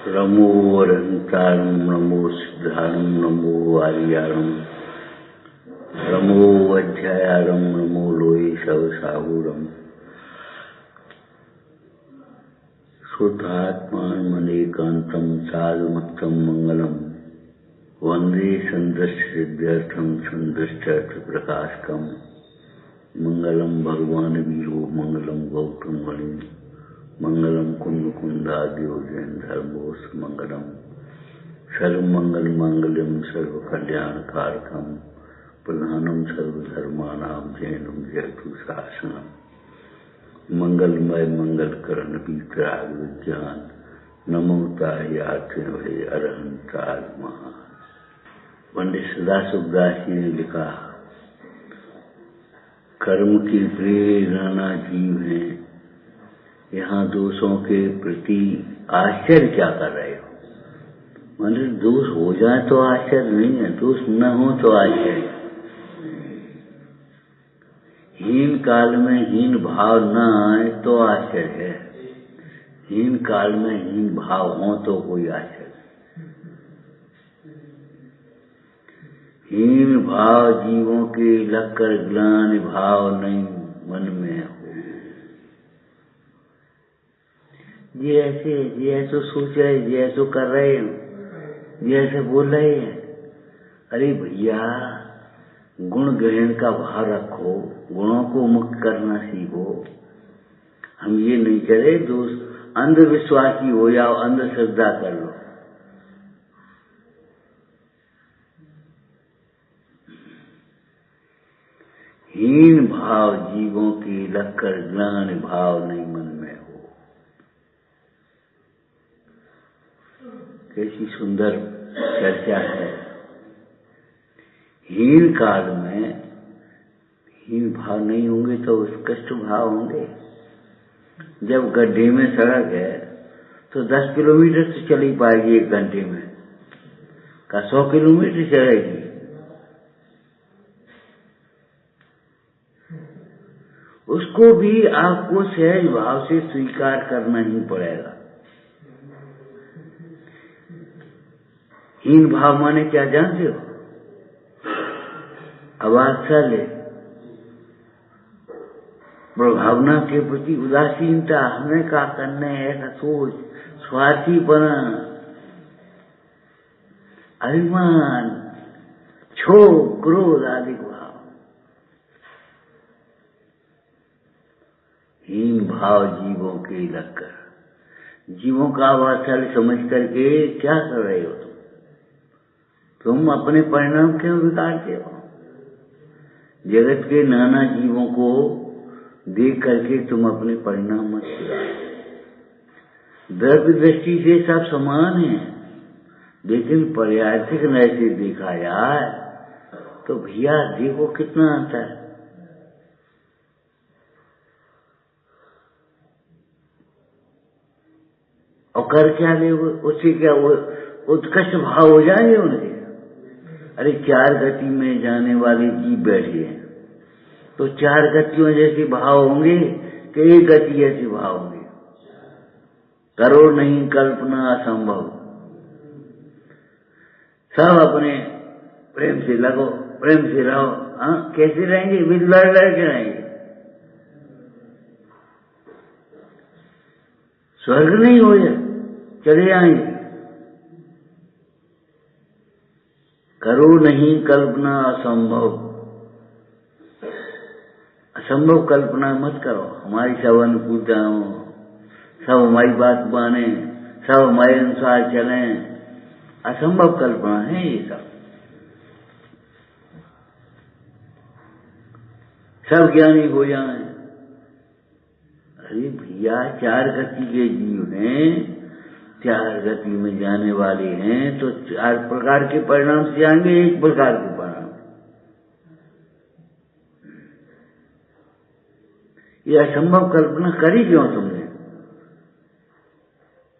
नमो अरहंतारं नमो सिद्धारं नमो आर्यारं नमो अध्यायारं नमो लोये सवसाहुरं शुद्धात्मानमनेकान्तं साधुमत्तं मंगलम वंदे संदृष्टसिद्ध्यर्थं संदृष्टार्थप्रकाशकं मंगलम भगवान वीरो मंगलम गौतम मुनि मंगलम कुंदकुंदाद्यो जैन धर्मोस मंगलम सर्वमंगल मांगल्यम सर्वकल्याणकारकम प्रधानम सर्वधर्माणां जैनम जयतु शासनम मंगलमय मंगलकरण वितराग विज्ञान नमोतायाते भय अरहंतार महान। पंडित सदाशिवदास जी ने लिखा, कर्म की प्रेरणा जीव है, यहाँ दोषों के प्रति आश्चर्य क्या कर रहे हो। मतलब दोष हो जाए तो आश्चर्य नहीं है, दोष न हो तो आश्चर्य। हीन काल में हीन भाव न आए तो आश्चर्य है, हीन काल में हीन भाव हो तो कोई आश्चर्य। हीन भाव जीवों के लगकर ग्लानि भाव नहीं मन में हो। ये ऐसे सोच रहे, ये ऐसे कर रहे हैं, ये ऐसे बोल रहे हैं। अरे भैया, गुण ग्रहण का भाव रखो, गुणों को मुक्त करना सीखो। हम ये नहीं करे दोस्त अंधविश्वासी हो जाओ, अंधश्रद्धा कर लो। हीन भाव जीवों की लगकर ग्लानि भाव नहीं मन में हो। कैसी सुंदर चर्चा है। हीन काल में हीन भाव नहीं होंगे तो उत्कृष्ट भाव होंगे। जब गड्ढे में सड़क है तो 10 किलोमीटर से चली पाएगी एक घंटे में, का 100 किलोमीटर चलेगी। उसको भी आपको सहज भाव से स्वीकार करना ही पड़ेगा। हीन भाव माने क्या जानते हो? अवात्सल्य, प्रभावना के प्रति उदासीनता, हमें क्या करना है ऐसा सोच, स्वार्थीपना, अभिमान, क्षोभ, क्रोध आदि भाव। हीन भाव जीवों के लगकर, जीवों का वात्सल्य समझ करके क्या कर रहे हो तुम अपने परिणाम क्यों बिगाड़ते हो? जगत के नाना जीवों को देख करके तुम अपने परिणाम मत बिगाड़ो। द्रव्य दृष्टि से सब समान है, लेकिन पर्यार्थिक नजर से देखा जाए तो भैया देखो कितना अंतर है। और कर क्या ले, उससे क्या वो उत्कृष्ट भाव हो जाएंगे उनके। अरे 4 गति में जाने वाले जीव बैठे हैं तो 4 गतियों जैसे भाव होंगे कि एक गति ऐसे भाव होंगे। करो नहीं कल्पना असंभव। सब अपने प्रेम से लगो, प्रेम से रहो। हाँ, कैसे रहेंगे? बिल लड़ के रहेंगे। स्वर्ग नहीं हो जाए, चले आएंगे। करो नहीं कल्पना असंभव। असंभव कल्पना मत करो। हमारी सब अनुकूलता हो, सब हमारी बात माने, सब हमारे अनुसार चलें, असंभव कल्पना है ये सब ज्ञानी हो जाए। अरे भैया, 4 गति के जीव हैं, 4 गति में जाने वाले हैं तो 4 प्रकार के परिणाम से आएंगे, एक प्रकार के परिणाम। ये असंभव कल्पना करी क्यों तुमने?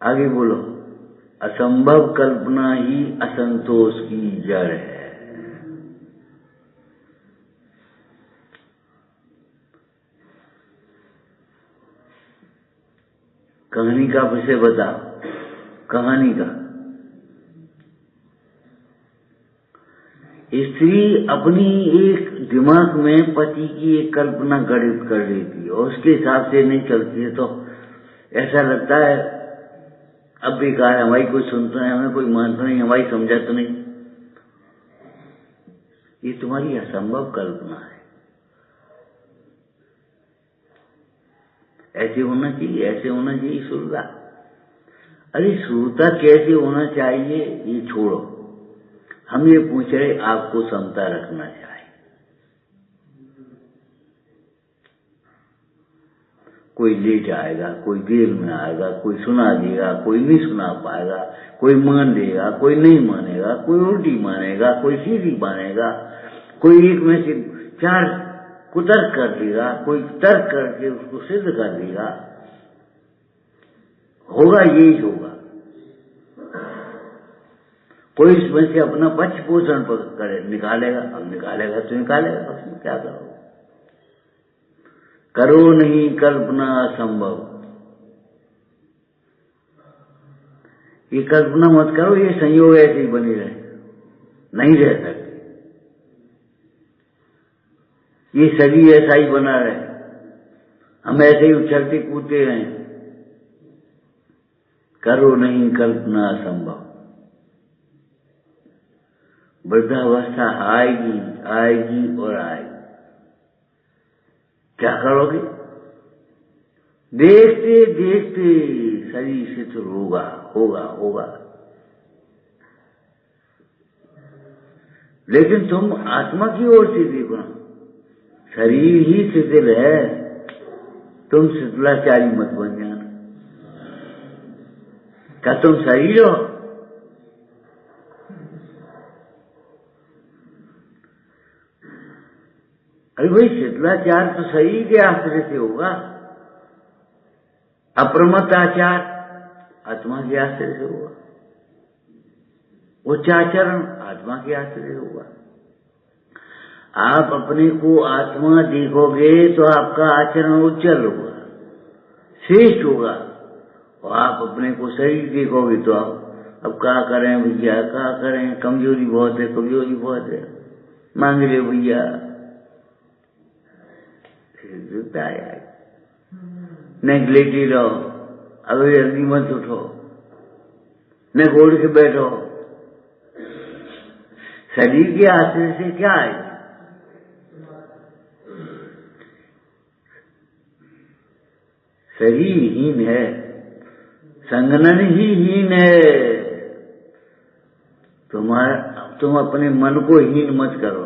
आगे बोलो। असंभव कल्पना ही असंतोष की जड़ है। कहानी का विषय बताओ। कहानी का। स्त्री अपनी एक दिमाग में पति की एक कल्पना गढ़ित कर लेती है और उसके हिसाब से नहीं चलती है, तो ऐसा लगता है अब बेकार है, हमारी कोई सुनता है, हमें कोई मानता नहीं, हमारी समझा तो नहीं। ये तुम्हारी असंभव कल्पना है। ऐसे होना चाहिए, ऐसे होना चाहिए श्रोता। अरे श्रोता कैसे होना चाहिए ये छोड़ो, हम ये पूछ रहे आपको समता रखना चाहिए। कोई ले जाएगा, कोई देर में आएगा, कोई सुना देगा, कोई नहीं सुना पाएगा, कोई मान लेगा, कोई नहीं मानेगा, कोई उल्टी मानेगा, कोई सीधी मानेगा, कोई एक में से 4 कुतर्क कर देगा, कोई तर्क करके उसको सिद्ध कर देगा। होगा यही होगा। कोई इसमें से अपना पक्ष पोषण करे निकालेगा, अब निकालेगा तो निकालेगा, उसमें क्या करो। करो नहीं कल्पना असंभव। ये कल्पना मत करो ये संयोग ऐसे ही बने रहे, नहीं रह सकते। ये शरीर ऐसा ही बना रहे, हम ऐसे ही उछलते कूदते रहें। करो नहीं कल्पना असंभव। वृद्धावस्था आएगी आएगी और आएगी। क्या करोगे? देखते देखते शरीर शिथिल होगा होगा होगा। लेकिन तुम आत्मा की ओर से देखो ना, शरीर ही शिथिल है, तुम शिथिलाचारी मत बन जाना। क्या तुम शरीर हो? अरे भाई शिथिलाचार तो शरीर के आश्रय से होगा, अप्रमत्त आचार आत्मा के आश्रय से होगा, उच्चाचरण आत्मा के आश्रय से होगा। आप अपने को आत्मा देखोगे तो आपका आचरण उज्जवल होगा, श्रेष्ठ होगा। और आप अपने को शरीर देखोगे तो आप अब क्या करें भैया, क्या करें, कमजोरी बहुत है, कमजोरी बहुत है, मांग ले भैया। न लेटी रहो, अभी जल्दी मत उठो, न घोड़ के बैठो। शरीर के आश्रय से क्या है? शरीर हीन है, संगनन ही हीन है। तुम अपने मन को हीन मत करो,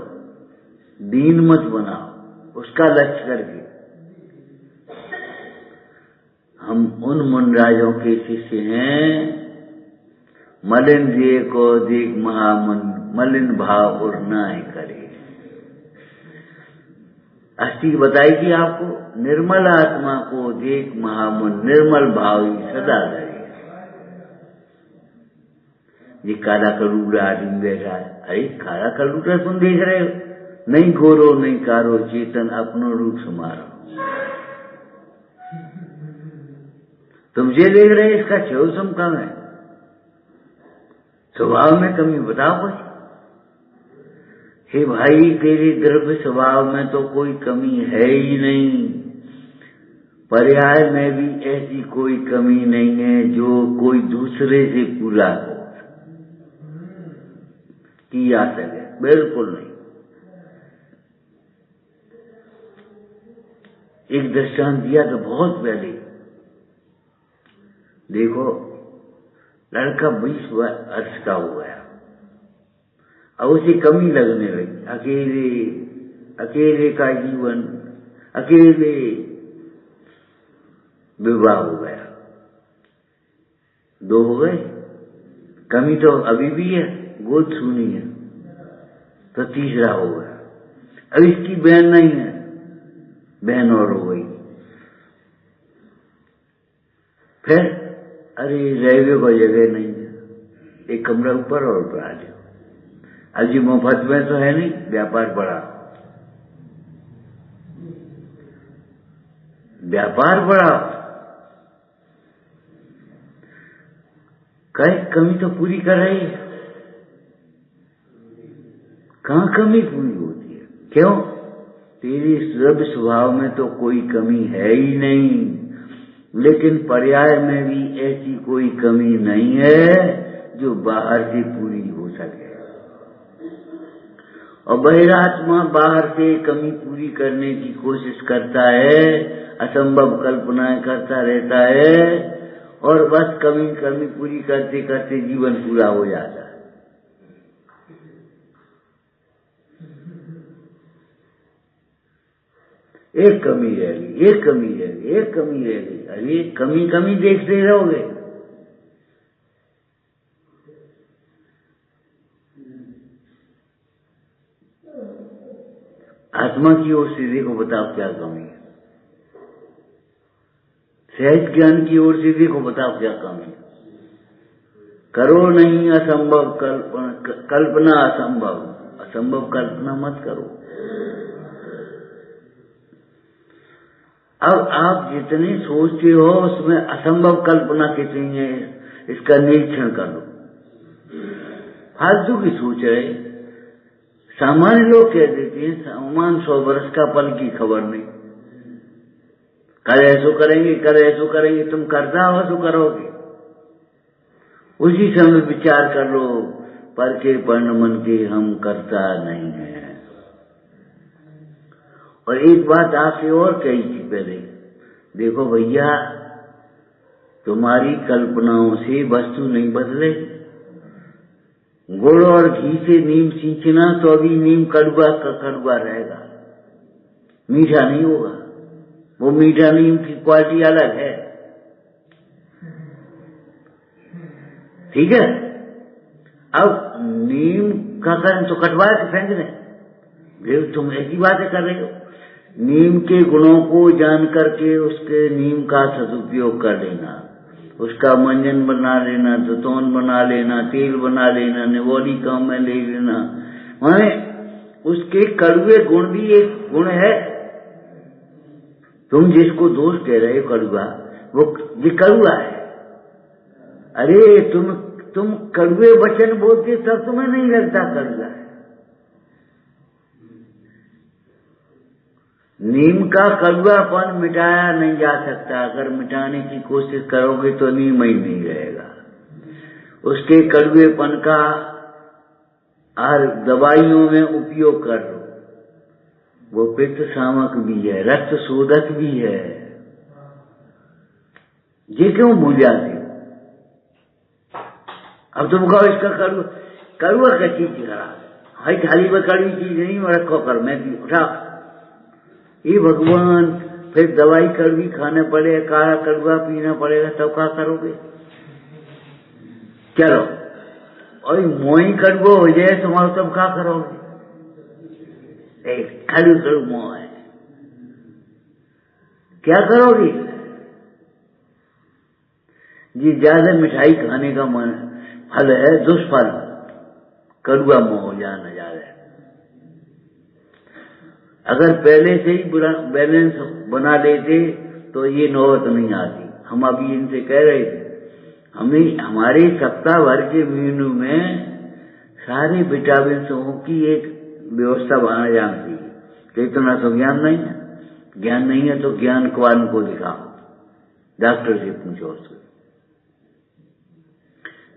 दीन मत बनाओ उसका लक्ष्य करके। हम उन मुनराजों के शिष्य हैं, मलिन दिए को देख महामन, मलिन भाव और नाय करे। अष्टी बताएगी आपको, निर्मल आत्मा को देख महामुन, निर्मल भाव ही सदा रहे। ये काला कलूड़ा आदमी बैठा है, अरे काला कलूड़ा तुम देख रहे हो? नहीं गोरो नहीं कारो, चेतन अपनो रूप समारो। तुम ये देख रहे हो, इसका चौसम कम है, स्वभाव में कमी बताओ कुछ। हे भाई तेरे द्रव्य स्वभाव में तो कोई कमी है ही नहीं, पर्याय में भी ऐसी कोई कमी नहीं है जो कोई दूसरे से पूरा हो की आ सके, बिल्कुल नहीं। एक दृष्टांत दिया तो बहुत पहले, देखो लड़का 20 वर्ष का हो गया, अब उसे कमी लगने लगी, अकेले अकेले का जीवन, अकेले विवाह हो गया, 2 हो गए, कमी तो अभी भी है, गोद सूनी है, तो 3रा हो गया। अब इसकी बहन नहीं है, बहन और हो गई। फिर अरे रेलवे को जगह नहीं है, एक कमरा ऊपर और ऊपर आ जाओ। अब जी मुफ्त में तो है नहीं, व्यापार बढ़ा, व्यापार बढ़ा। कहीं कमी तो पूरी कर रही है, कहाँ कमी पूरी होती है? क्यों? तेरी सब स्वभाव में तो कोई कमी है ही नहीं, लेकिन पर्याय में भी ऐसी कोई कमी नहीं है जो बाहर से पूरी हो सके। और बहिरात्मा बाहर से कमी पूरी करने की कोशिश करता है, असंभव कल्पनाएं करता रहता है, और बस कमी पूरी करते करते जीवन पूरा हो जाता है। एक कमी रह गई, एक कमी रह गई, एक कमी रह गई। अरे कमी देखते रहोगे, आत्मा की ओर से देखो, बताओ क्या कमी है। सहज ज्ञान की ओर से देखो, बताओ क्या कमी है। करो नहीं असंभव कल्पना असंभव कल्पना मत करो। अब आप जितने सोचते हो उसमें असंभव कल्पना कितनी है, इसका निरीक्षण कर लो। फालतू की सोच रहे। सामान्य लोग कह देते हैं सामान 100 वर्ष का, पल की खबर नहीं। कल ऐसो करेंगे, तुम करता हो तो करोगे। उसी समय विचार कर लो, पर के पर्ण मन के हम करता नहीं है। और एक बात आपसे और कही थी पहले, देखो भैया, तुम्हारी कल्पनाओं से वस्तु नहीं बदले। गुड़ और घी से नीम सींचना तो अभी नीम कड़वा का कड़वा रहेगा, मीठा नहीं होगा। वो मीठा नीम की क्वालिटी अलग है, ठीक है। अब नीम का कर्म तो कटवा के फेंक दें, तुम ऐसी बातें कर रहे हो। नीम के गुणों को जान करके उसके नीम का सदुपयोग कर लेना, उसका मंजन बना लेना, धुतौन बना लेना, तेल बना लेना, निवोली काम में ले लेना, माने उसके कड़वे गुण भी एक गुण है। तुम जिसको दोष कह रहे हो कड़वा, वो ये कड़वा है। अरे तुम कड़वे वचन बोलते तब तुम्हें नहीं लगता कड़वा है। नीम का कड़वापन मिटाया नहीं जा सकता। अगर मिटाने की कोशिश करोगे तो नीम ही नहीं रहेगा। उसके कड़वेपन का हर दवाइयों में उपयोग कर लो। वो पित्त शामक भी है, रक्त शोधक भी है। ये क्यों भूल जाते हो? अब तुम कहो इसका कड़वा का चीज खराब है, थाली में कड़वी चीज नहीं रखो कर, मैं भी उठा। ये भगवान, फिर दवाई कड़वी खाने पड़े, काला कड़वा पीना पड़ेगा, तब क्या करोगे? चलो, और मोही कड़वा हो जाए तुम्हारा, तब क्या करोगे? एक कड़ू मोह है, क्या करोगे? जी ज्यादा मिठाई खाने का मन फल है दुष्फल, कड़वा मोह हो जाना ज्यादा। अगर पहले से ही बैलेंस बना लेते तो ये नौबत नहीं आती। हम अभी इनसे कह रहे थे, हमें हमारे सप्ताह भर के मेनू में सारे विटामिनों की एक व्यवस्था बनाना जानती है। तो इतना तो ज्ञान नहीं है। ज्ञान नहीं है तो ज्ञान कवान को दिखाओ, डॉक्टर से पूछो उसको।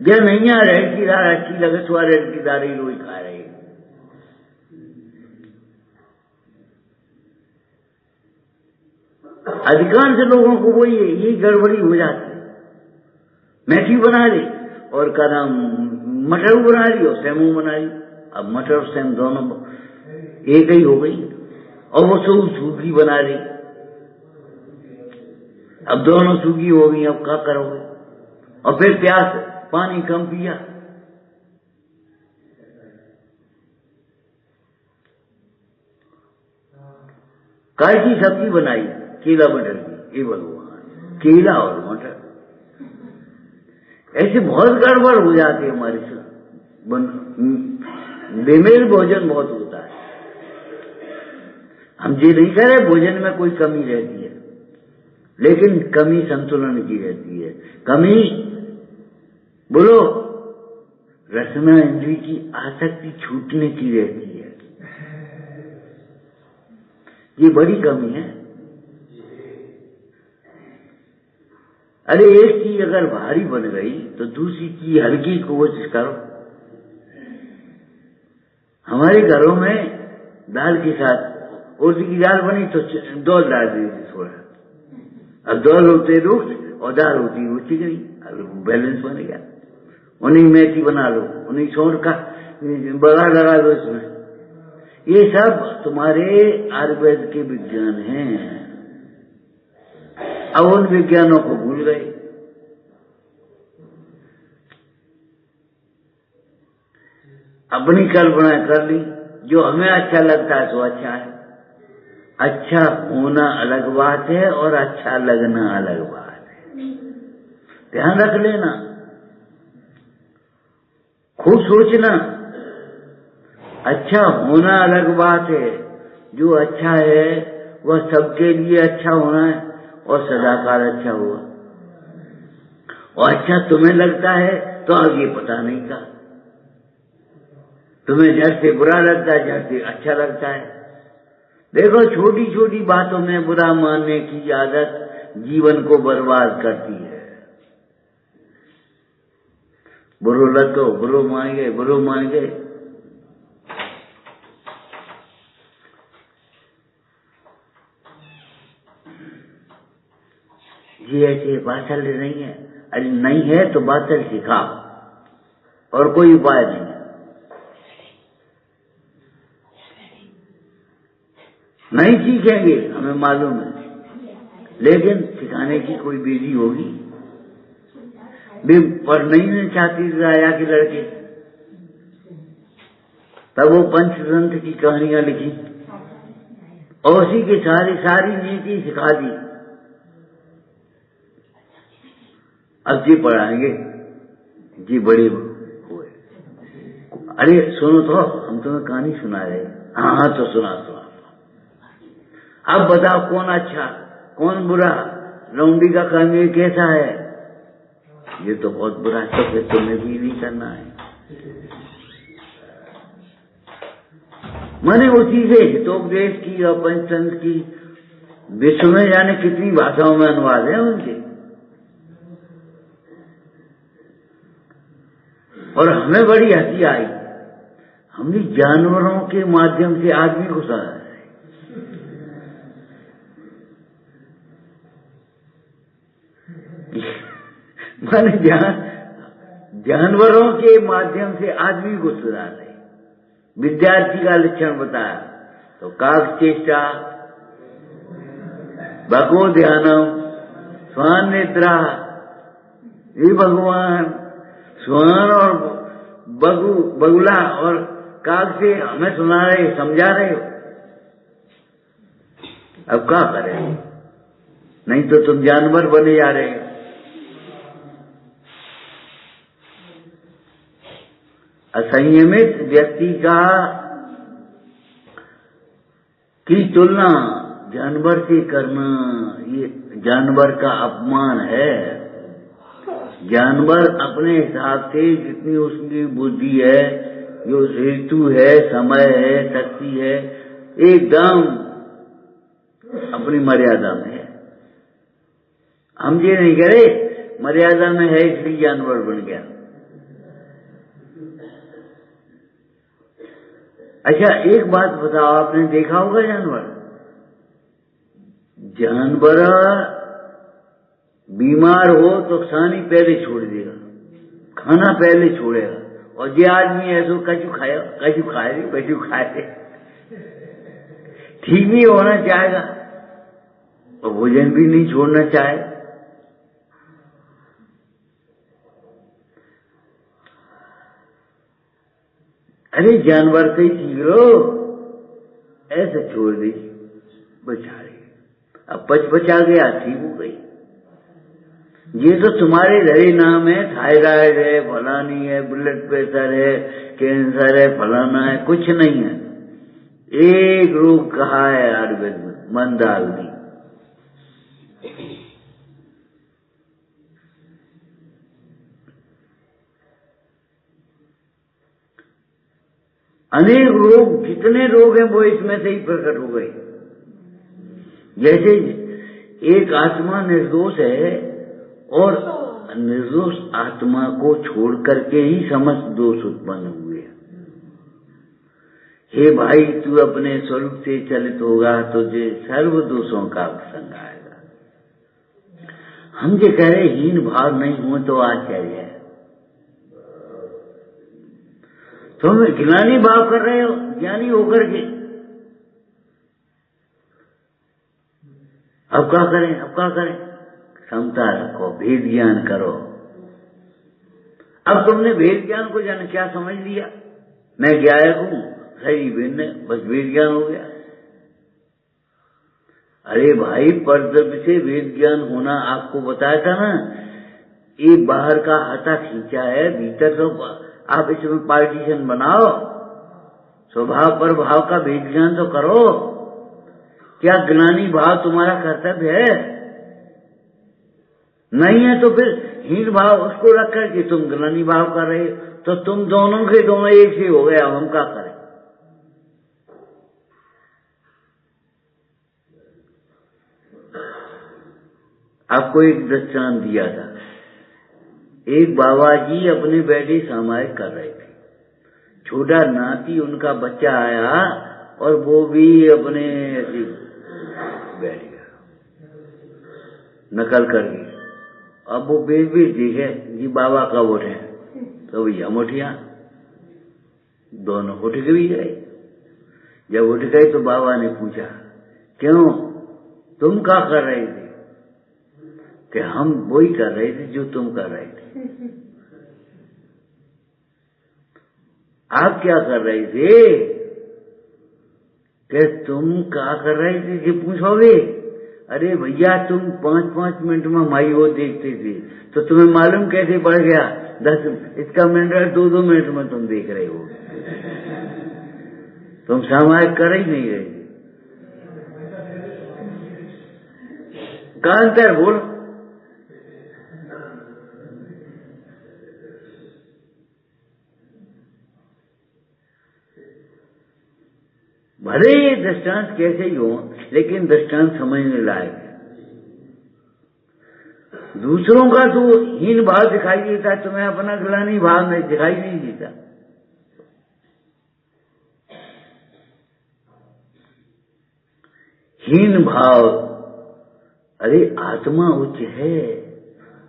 ज्ञान नहीं आ रहा की दार अच्छी लगे तो रेड की दारी रोज खा रहे। अधिकांश लोगों को वो ये गड़बड़ी हो जाती है। मैथी बना ली और का नाम मटर बना ली और सेमू बना ली। अब मटर और सेम दोनों एक ही हो गई, और वो सूखी बना ली। अब दोनों सूखी हो गई, अब क्या करोगे? और फिर प्यास, पानी कम पिया। काय की सब्जी बनाई, केला मटर की, ये भगवान, केला और मटर। ऐसे बहुत गड़बड़ हो जाते हैं हमारे साथ। बेमेल भोजन बहुत होता है। हम ये नहीं कह रहे भोजन में कोई कमी रहती है, लेकिन कमी संतुलन की रहती है। कमी बोलो, रसना इंद्री की आसक्ति छूटने की रहती है, ये बड़ी कमी है। अरे एक चीज अगर भारी बन गई तो दूसरी चीज हल्की की कोशिश करो। हमारे घरों में दाल के साथ उर्द की दाल बनी तो दो दाल दे दी थोड़ा, अब दो होते रुख और दाल होती वो चिकनी, अब बैलेंस बन गया। उन्हीं मेथी बना लो, उन्हीं सौंठ का बघार लगा दो इसमें। ये सब तुम्हारे आयुर्वेद के विज्ञान हैं। अब उन विज्ञानों को भूल गए। अपनी कल्पना कर ली, जो हमें अच्छा लगता है तो अच्छा है। अच्छा होना अलग बात है और अच्छा लगना अलग बात है, ध्यान रख लेना, खूब सोचना। अच्छा होना अलग बात है, जो अच्छा है वह सबके लिए अच्छा होना है और सदाकाल अच्छा हुआ। और अच्छा तुम्हें लगता है तो आगे पता नहीं था, तुम्हें झट से बुरा लगता है, झट से अच्छा लगता है। देखो, छोटी छोटी बातों में बुरा मानने की आदत जीवन को बर्बाद करती है। बुरो लगो, बुरो मान गए, बुरो मान गए। ये ऐसे बातल नहीं है। अरे नहीं है तो बातल सिखाओ, और कोई उपाय नहीं है। नहीं सीखेंगे हमें मालूम है, लेकिन सिखाने की कोई विधि होगी। पर नहीं चाहती राजा के लड़के, तब वो पंचतंत्र की कहानियां लिखी और उसी की सारी नीति सिखा दी। अब जी पढ़ाएंगे, जी बड़ी हुए। अरे सुनो तो, हम तुम्हें कहानी सुना रहे। हाँ तो सुना। अब बताओ कौन अच्छा कौन बुरा, लौंडी का काम ये कैसा है? ये तो बहुत बुरा है, तो फिर तुम्हें भी नहीं करना है। मैंने उसी से हितोपदेश की और पंचतंत्र की विश्व में जाने कितनी भाषाओं में अनुवाद है उनके, और हमें बड़ी हंसी आई। हमने जानवरों के माध्यम से आदमी को सुना है। माने जानवरों के माध्यम से आदमी को सुना रहे। विद्यार्थी का लक्षण बताया तो काक चेष्टा, भगो ध्यानम, स्वान निद्रा। ये भगवान स्वान और बगुला और काक से हमें सुना रहे, समझा रहे हो। अब क्या करें, नहीं तो तुम जानवर बने जा रहे हो। असंयमित व्यक्ति की तुलना जानवर से करना, ये जानवर का अपमान है। जानवर अपने हिसाब से जितनी उसकी बुद्धि है, जो ऋतु है, समय है, शक्ति है, एकदम अपनी मर्यादा में है। हम ये नहीं करे मर्यादा में है इसलिए जानवर बन गया। अच्छा एक बात बताओ, आपने देखा होगा जानवर बीमार हो तो खानी पहले छोड़ देगा, खाना पहले छोड़ेगा। और ये आदमी है तो कचू खाए ठीक भी होना चाहेगा और भोजन भी नहीं छोड़ना चाहे। अरे जानवर से सीख लो, ऐसे छोड़ दी बेचारे, अब पचा गया, ठीक हो गई। ये तो तुम्हारे धरे नाम है, थायराइड है, फलानी है, ब्लड प्रेशर है, कैंसर है, फलाना है, कुछ नहीं है। एक रोग कहा है आयुर्वेद में, मंदाग्नि। अनेक रोग, जितने रोग हैं वो इसमें से ही प्रकट हो गए। जैसे एक आत्मा निर्दोष है और निर्दोष आत्मा को छोड़ करके ही समस्त दोष उत्पन्न हुए। हे भाई, तू अपने स्वरूप से चलित होगा तो तुझे सर्व दोषों का संग आएगा। हम जो कह रहे हीन भाव नहीं हुए तो आश्चर्य है। तुम ज्ञानी भाव कर रहे हो, ज्ञानी होकर के अब क्या करें, अब क्या करें? क्षमता रखो, भेद ज्ञान करो। अब तुमने भेद ज्ञान को जाने क्या समझ लिया? मैं गायक हूं, सही भिन्न, बस भेद ज्ञान हो गया। अरे भाई, परद्रव्य से वेद ज्ञान होना आपको बताया था ना। ये बाहर का हाथा खींचा है, भीतर तो आप इसमें पार्टीशन बनाओ, स्वभाव पर भाव का वेद ज्ञान तो करो। क्या ज्ञानी भाव तुम्हारा कर्तव्य है? नहीं है तो फिर हीन भाव उसको रख करके तुम ज्ञानी भाव कर रहे हो, तो तुम दोनों के दोनों एक ही हो गया। हम क्या करें? आपको एक दृष्टांत दिया था। एक बाबा जी अपने बैठे सामायिक कर रहे थे। छोटा नाती उनका बच्चा आया और वो भी अपने ऐसे बैठ गया, नकल कर गई। अब वो बेच देखे जी बाबा कब उठे, तो भैया उठिया, दोनों उठ गई गए। जब उठ गए तो बाबा ने पूछा, क्यों, तुम क्या कर रहे थे? कि हम वही कर रहे थे जो तुम कर रहे थे। आप क्या कर रहे थे? कि तुम क्या कर रहे थे जी पूछोगे? अरे भैया, तुम 5-5 मिनट में माई वो देखते थे, तो तुम्हें मालूम कैसे पड़ गया? 10 इसका मिनट 2-2 मिनट में तुम देख रहे हो। तुम सामायिक कर ही नहीं रहे। का अंतर बोल? भले ये दृष्टांत कैसे ही हो, लेकिन दृष्टांत समझने लायक है। दूसरों का तो हीन भाव दिखाई देता, तुम्हें अपना ग्लानि भाव में दिखाई नहीं देता। हीन भाव, अरे आत्मा उच्च है,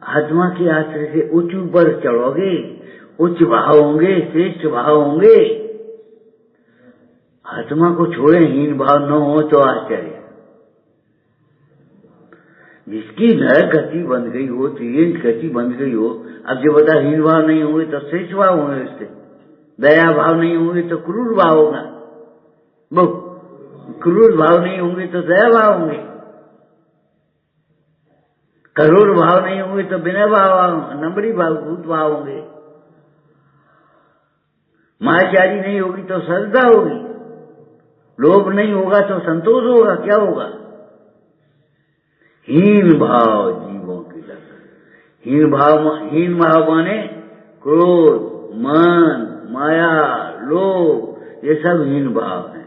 आत्मा के आश्रय से उच्च ऊपर चढ़ोगे, उच्च भाव होंगे, श्रेष्ठ भाव होंगे। आत्मा को छोड़े हीन भाव न हो तो आश्चर्य। जिसकी नरक गति बन गई हो, त्रियंत गति बन गई हो, अब जो बता हीन भाव नहीं होंगे तो श्रेष्ठ भाव होंगे, उससे दया भाव नहीं होंगे तो क्रूर भाव होगा, वो क्रूर भाव नहीं होंगे तो दया भाव होंगे, करोड़ भाव नहीं होंगे तो बिना भाव, नंबरी भाव, भूत भाव होंगे। मायाचारी नहीं होगी तो श्रद्धा होगी, लोभ नहीं होगा तो संतोष होगा। क्या होगा? हीन भाव जीवों की लक्षण। हीन भाव माने क्रोध, मन, माया, लोभ, ये सब हीन भाव है।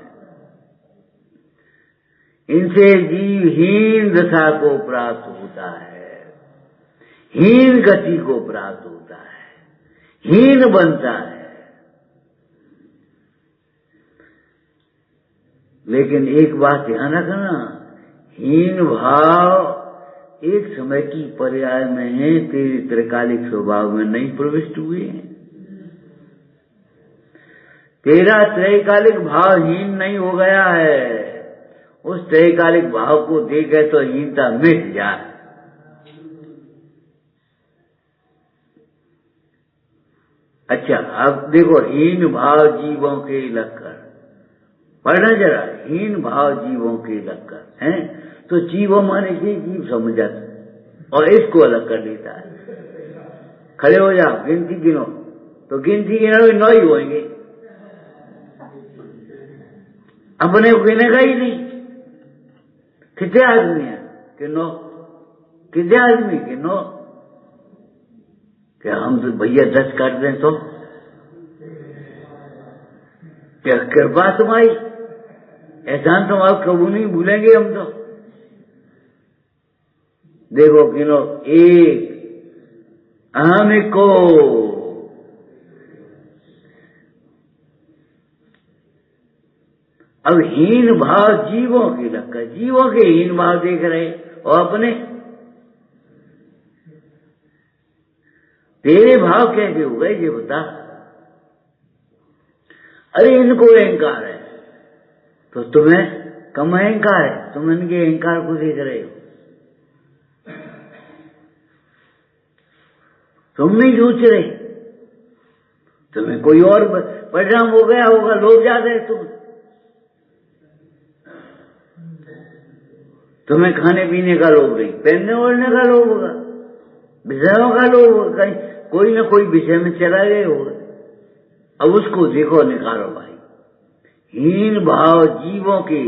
इनसे जीव हीन दशा को प्राप्त होता है, हीन गति को प्राप्त होता है, हीन बनता है। लेकिन एक बात ध्यान रखना, हीन भाव एक समय की पर्याय में है, तेरे त्रिकालिक स्वभाव में नहीं प्रविष्ट हुए हैं। तेरा त्रैकालिक भाव हीन नहीं हो गया है, उस त्रैकालिक भाव को देखे तो हीनता मिट जाए। अच्छा, अब देखो हीन भाव जीवों के लक्षण पढ़ना जरा। हीन भाव जीवों के लक्षण हैं, तो जीवों माने कि जीव समझ जाता और इसको अलग कर देता है। खड़े हो जाओ, गिनती गिनो, तो गिनती गिनो 9 ही होंगे, अपने को गिनेगा ही नहीं। कितने आदमी है कि 9? कितने आदमी के 9? क्या हम तो भैया 10 कर दें तो क्या कृपा तुम्हारी, एहसान तुम आप कबू नहीं भूलेंगे हम तो। देखो किनो, एक अहम को अब हीन भाव जीवों की लक्का, जीवों के हीन भाव देख रहे और अपने तेरे भाव कैसे हो गए ये बता। अरे इनको अहंकार है तो तुम्हें कम अहंकार है, तुम इनके अहंकार को देख रहे हो। तुम नहीं सोच रहे, तुम्हें कोई और परिणाम हो गया होगा, लोग ज्यादा है तुम्हें खाने पीने का लोभ नहीं, पहनने ओढ़ने का लोभ होगा, विषयों का लोभ होगा, कहीं कोई ना कोई विषय में चला गए होगा। अब उसको देखो, निकालो भाई। हीन भाव जीवों के,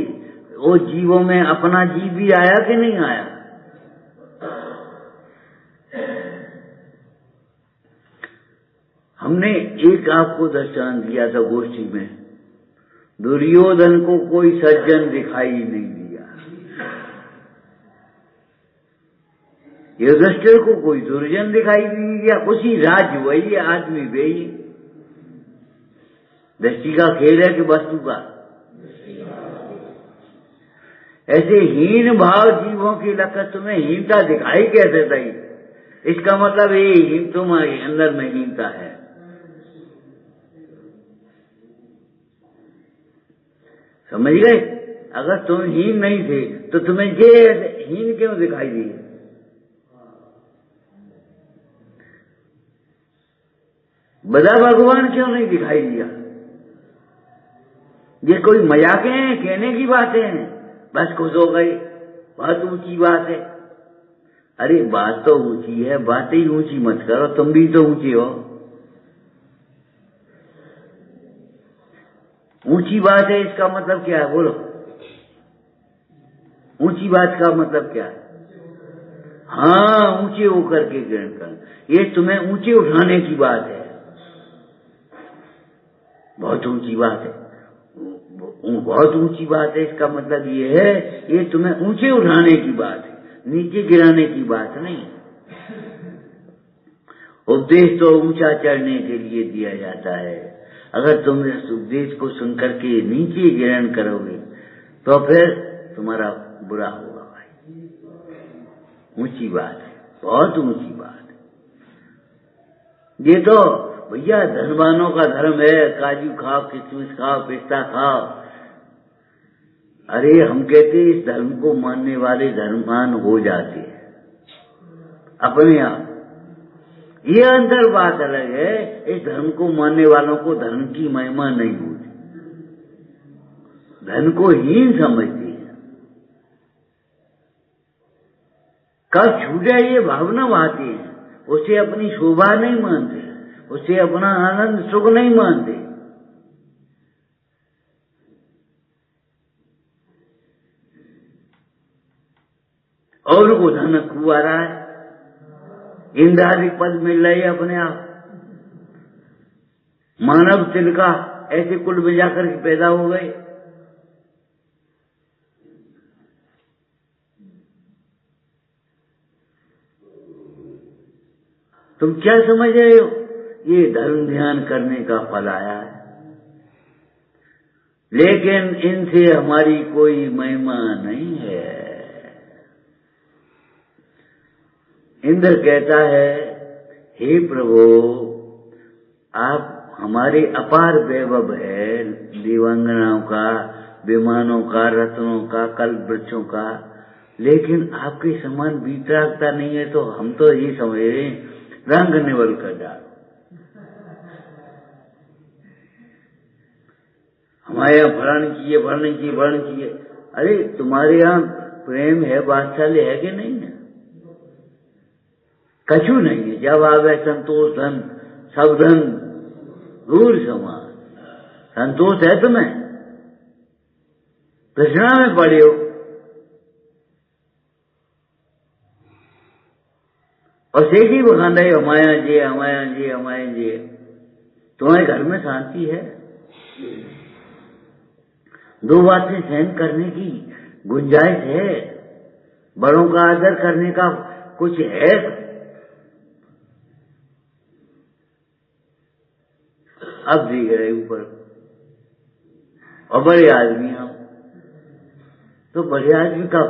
वो जीवों में अपना जीव भी आया कि नहीं आया। हमने एक आपको दृष्टांत दिया था गोष्ठी में, दुर्योधन को कोई सज्जन दिखाई नहीं दिया, युधिष्ठिर को कोई दुर्जन दिखाई नहीं दिया, उसी राज्य वही आदमी वही, दृष्टि का खेल है कि वस्तु का। ऐसे हीन भाव जीवों की लकत तुम्हें हीनता दिखाई कैसे दी, इसका मतलब ये तुम्हारे अंदर में हीनता है। समझ गए। अगर तुम हीन नहीं थे तो तुम्हें ये हीन क्यों दिखाई दी। बड़ा भगवान क्यों नहीं दिखाई दिया। ये कोई मजाक है, कहने की बातें हैं, बस खुश हो गए, बहुत ऊंची बात है। अरे बात तो ऊंची है, बातें ही ऊंची मत करो, तुम भी तो ऊंचे हो। ऊंची बात है इसका मतलब क्या है, बोलो। ऊंची बात का मतलब क्या है। हाँ, ऊंचे होकर के ग्रहण कर, ये तुम्हें ऊंचे उठाने की बात है, बहुत ऊंची बात है, बहुत ऊंची बात है। इसका मतलब ये है, ये तुम्हें ऊंचे उठाने की बात है, नीचे गिराने की बात नहीं। उपदेश तो ऊंचा चढ़ने के लिए दिया जाता है। अगर तुम इस उपदेश को सुनकर के नीचे ग्रहण करोगे तो फिर तुम्हारा बुरा होगा भाई। ऊंची बात है, बहुत ऊंची बात है। ये तो भैया धनवानों का धर्म है, काजू खाओ, किशमिश खाओ, पिस्ता खाओ। अरे हम कहते इस धर्म को मानने वाले धर्मवान हो जाते हैं अपने आप। ये अंदर बात अलग है, इस धर्म को मानने वालों को धर्म की महिमा नहीं होती, धन को हीन समझती है। कब छूटे ये भावना आती है, उसे अपनी शोभा नहीं मानते, उसे अपना आनंद सुख नहीं मानते। और उनको धन खूब आ रहा है, इंद्रादि पद मिल रहे अपने आप, मानव तिलका ऐसे कुल में जाकर के पैदा हो गए। तुम क्या समझ रहे हो, ये धर्म ध्यान करने का फल आया है, लेकिन इनसे हमारी कोई महिमा नहीं है। इंद्र कहता है, हे प्रभु आप हमारे अपार वैभव है, देवांगनाओं का, विमानों का, रत्नों का, कल्प वृक्षों का, लेकिन आपके समान वीतरागता नहीं है। तो हम तो ये समझ रहे हैं रंग निवल कर डालो, हमारे यहाँ फलानी चाहिए, फलानी चाहिए, फलानी चाहिए। अरे तुम्हारे यहाँ प्रेम है, वात्सल्य है कि नहीं है। कछु नहीं है, जब आवे संतोष धन, सब धन दूर समान। संतोष है तुम्हें, तृष्णा में पड़े हो, और सेठी बखान रहे हमारे जी, हमारे जी, हमारे जी। तुम्हारे घर में शांति है, दो बातें सहन करने की गुंजाइश है, बड़ों का आदर करने का कुछ है। अब जी गए ऊपर और बड़े आदमी हम तो बड़े आदमी का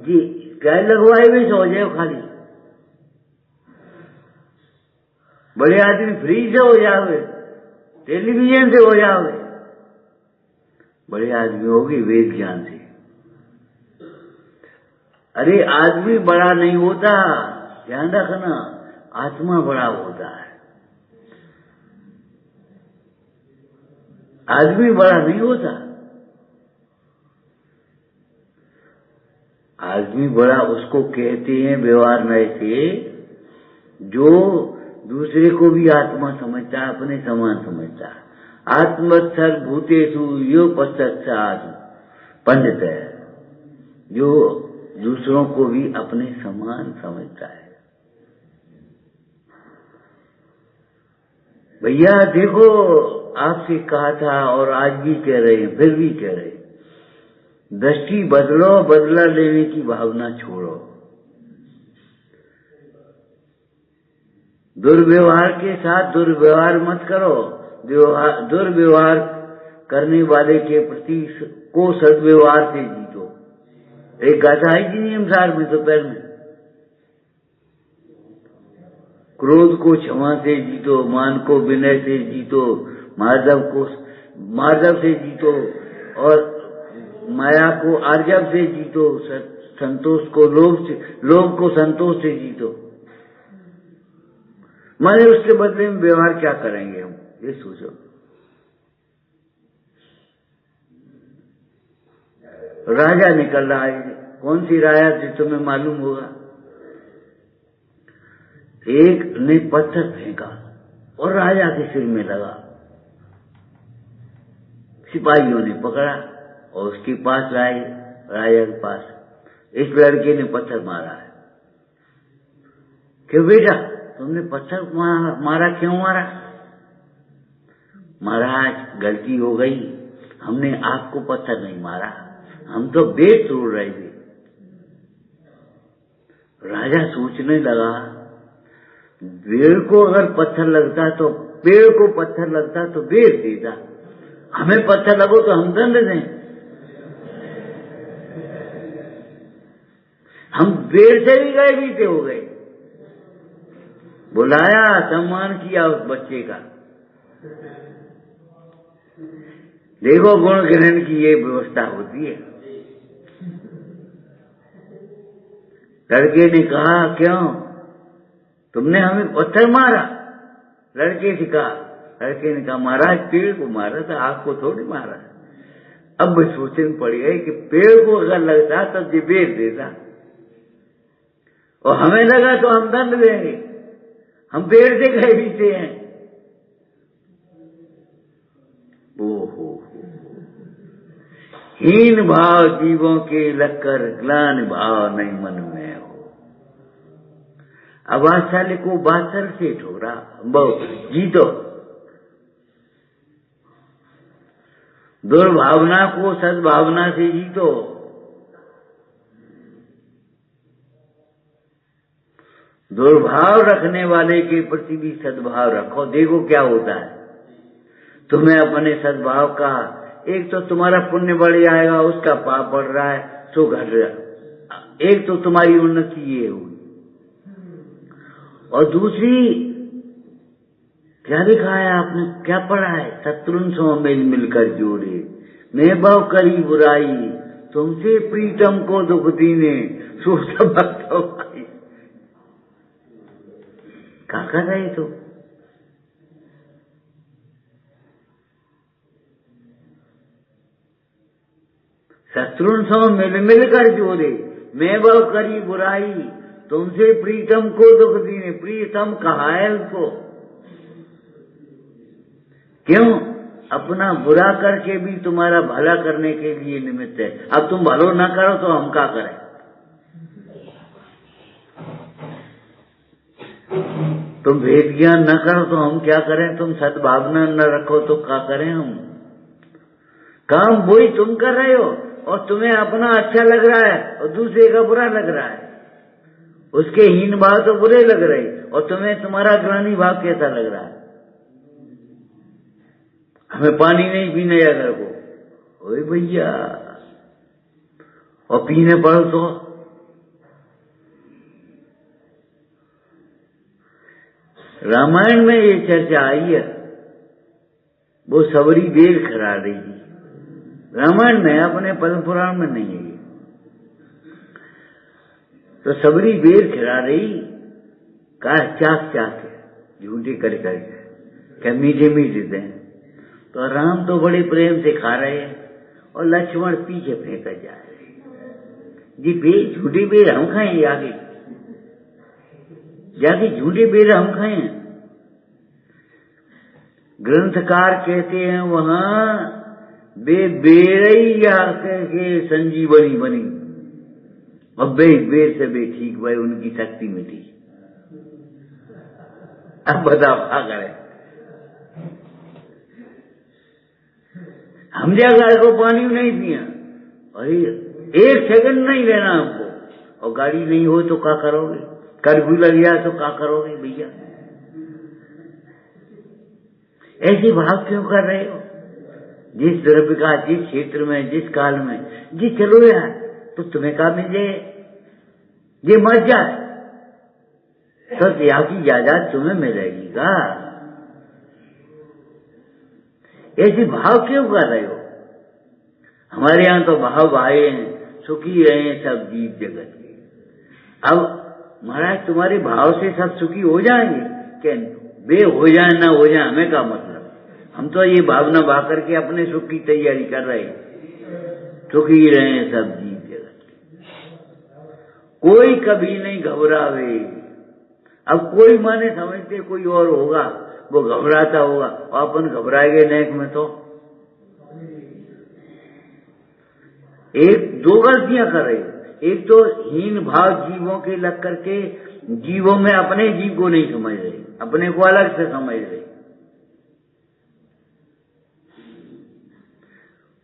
जी क्या लगवाए भी सो जाए खाली, बड़े आदमी फ्री से हो जावे, टेलीविजन से हो जावे, बड़े आदमी होगी वेद ज्ञान से। अरे आदमी बड़ा नहीं होता, ध्यान रखना, आत्मा बड़ा होता है। आदमी बड़ा नहीं होता, आदमी बड़ा उसको कहते हैं व्यवहार में से जो दूसरे को भी आत्मा समझता है, अपने समान समझता है। आत्मत्सर भूतेषु यो पश्चात् पंडित है, जो दूसरों को भी अपने समान समझता है। भैया देखो, आपसे कहा था और आज भी कह रहे हैं, फिर भी कह रहे हैं, दृष्टि बदलो, बदला लेने की भावना छोड़ो। दुर्व्यवहार के साथ दुर्व्यवहार मत करो, दुर्व्यवहार करने वाले के प्रति को सद्व्यवहार से जीतो। एक गाथा है कि नियम सार में दोपहर में, क्रोध को क्षमा से जीतो, मान को विनय से जीतो, मार्दव से जीतो, और माया को आर्जव से जीतो, संतोष को लोभ को संतोष से जीतो। माने उसके बदले में व्यवहार क्या करेंगे हम, ये सोचो। राजा निकल रहा है, कौन सी राजा थी तुम्हें मालूम होगा। एक ने पत्थर फेंका और राजा के सिर में लगा, सिपाहियों ने पकड़ा और उसके पास लाए, राजा के पास। इस लड़के ने पत्थर मारा है। क्यों बेटा तुमने पत्थर मारा, क्यों मारा। महाराज गलती हो गई, हमने आपको पत्थर नहीं मारा, हम तो बेट तोड़ रहे थे। राजा सोचने लगा, पेड़ को अगर पत्थर लगता तो, पेड़ को पत्थर लगता तो बेट देता, हमें पत्थर लगो तो हम दंड दें। हम बेड़ से भी गए बीते हो गए। बुलाया, सम्मान किया उस बच्चे का। देखो गुण ग्रहण की ये व्यवस्था होती है। लड़के ने कहा क्यों तुमने हमें पत्थर मारा। लड़के से कहा, लड़के ने कहा महाराज पेड़ को मारा था, आपको थोड़ी मारा। अब सोचने पड़ गए कि पेड़ को अगर लगता तब ये बेच देता, और हमें लगा तो हम दंड देंगे, हम पेड़ से गए बीते हैं। ओहो, हीन भाव जीवों के लगकर ग्लान भाव नहीं मन में हो। अब वात्सल्य को वात्सल्य से ठोरा, जीतो। दुर्भावना को सद्भावना से जीतो। दुर्भाव रखने वाले के प्रति भी सद्भाव रखो, देखो क्या होता है। तुम्हें अपने सद्भाव का, एक तो तुम्हारा पुण्य बढ़ जाएगा, उसका पाप बढ़ रहा है सो घट रहा, एक तो तुम्हारी उन्नति ये हुई, और दूसरी क्या लिखा है आपने, क्या पढ़ा है, शत्रुन सो मिल मिलकर जोड़े, मैं बहु करी बुराई, तुमसे प्रीतम को दुख दीने, सो सब भाई। क्या कर रहे तो शत्रुन सो मिल मिलकर जोड़े, मैं बहु करी बुराई, तुमसे प्रीतम को दुख दीने। प्रीतम कहा है उसको, क्यों, अपना बुरा करके भी तुम्हारा भला करने के लिए निमित्त है। अब तुम भलो ना करो तो हम क्या करें। तुम भेद ज्ञान न करो तो हम क्या करें, तुम सद्भावना न रखो तो क्या करें हम। काम वही तुम कर रहे हो और तुम्हें अपना अच्छा लग रहा है और दूसरे का बुरा लग रहा है। उसके हीन भाव तो बुरे लग रहे और तुम्हें तुम्हारा ग्लानि भाव कैसा लग रहा है। हमें पानी नहीं पीने अगर को ओए भैया, और पीने पड़ो तो रामायण में ये चर्चा आई है, वो सबरी बेर खड़ा रही थी। रामायण में, अपने पद्म पुराण में नहीं है ये। तो सबरी बेर खड़ा रही, कहा चाक चाक झूठे कर क्या मीठे मीठे दें। तो राम तो बड़े प्रेम से खा रहे हैं और लक्ष्मण पीछे फेंका जा रहे जी। बेर झूठे बेर हम खाएं, आगे जाके झूठे बेर हम खाएं। ग्रंथकार कहते हैं वहां बेरैया के संजीवनी बनी, अब बेर से बे ठीक भाई उनकी शक्ति में थी। अब बताओ क्या करें। हम गाय को पानी नहीं पिया, अरे एक सेकंड नहीं लेना हमको, और गाड़ी नहीं हो तो क्या करोगे, कर्फ्यू लग गया तो क्या करोगे भैया। ऐसे भाव क्यों कर रहे हो। जिस द्रव्य का, जिस क्षेत्र में, जिस काल में जी चलो यार, तो तुम्हें कहा मिल जाए, ये मर जाए तो यहाँ की जायदाद तुम्हें मिलेगी का। ऐसे भाव क्यों कर रहे हो। हमारे यहाँ तो भाव आए हैं, सुखी रहे सब जीव जगत के। अब महाराज तुम्हारे भाव से सब सुखी हो जाएंगे क्या, वे हो जाए ना हो जाए हमें क्या मतलब। हम तो ये भावना बा करके अपने सुख की तैयारी कर रहे हैं। सुखी रहे सब जीव जगत के, कोई कभी नहीं घबरावे। अब कोई माने समझते कोई और होगा, वो घबराता होगा और अपन घबराएंगे नेक में। तो एक दो गलतियां कर रहे, एक तो हीन भाव जीवों के लग करके जीवों में अपने जीव को नहीं समझ रहे, अपने को अलग से समझ रहे।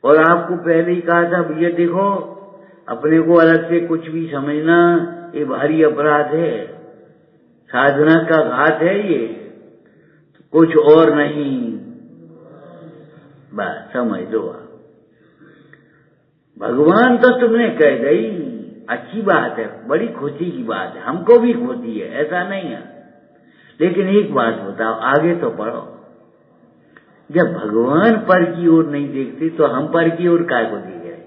और आपको पहले ही कहा था भैया देखो, अपने को अलग से कुछ भी समझना ये भारी अपराध है, साधना का घात है ये, कुछ और नहीं। बस समझ लो। भगवान तो तुमने कह गई, अच्छी बात है, बड़ी खुशी की बात है, हमको भी खुशी है, ऐसा नहीं है। लेकिन एक बात बताओ, आगे तो पढ़ो। जब भगवान पर की ओर नहीं देखते तो हम पर की ओर काय को देख रहे।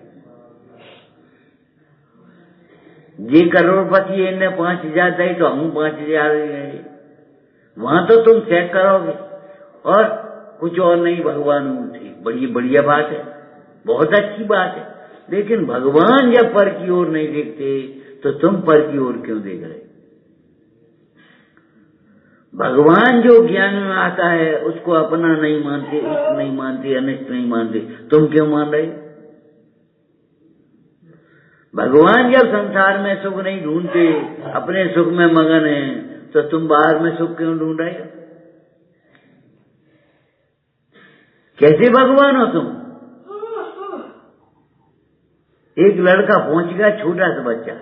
ये करोड़पति इन्हें 5,000 दे तो हम 5,000 देंगे, वहां तो तुम चेक करोगे और कुछ और नहीं, भगवान थे। बड़ी बढ़िया बात है, बहुत अच्छी बात है। लेकिन भगवान जब पर की ओर नहीं देखते तो तुम पर की ओर क्यों देख रहे। भगवान जो ज्ञान में आता है उसको अपना नहीं मानते, इष्ट नहीं मानते, अनिष्ट नहीं मानते, तुम क्यों मान रहे। भगवान जब संसार में सुख नहीं ढूंढते, अपने सुख में मगन हैं, तो तुम बाहर में सुख क्यों ढूंढ रहे हो। कैसे भगवान हो तुम। एक लड़का पहुंच गया, छोटा सा बच्चा,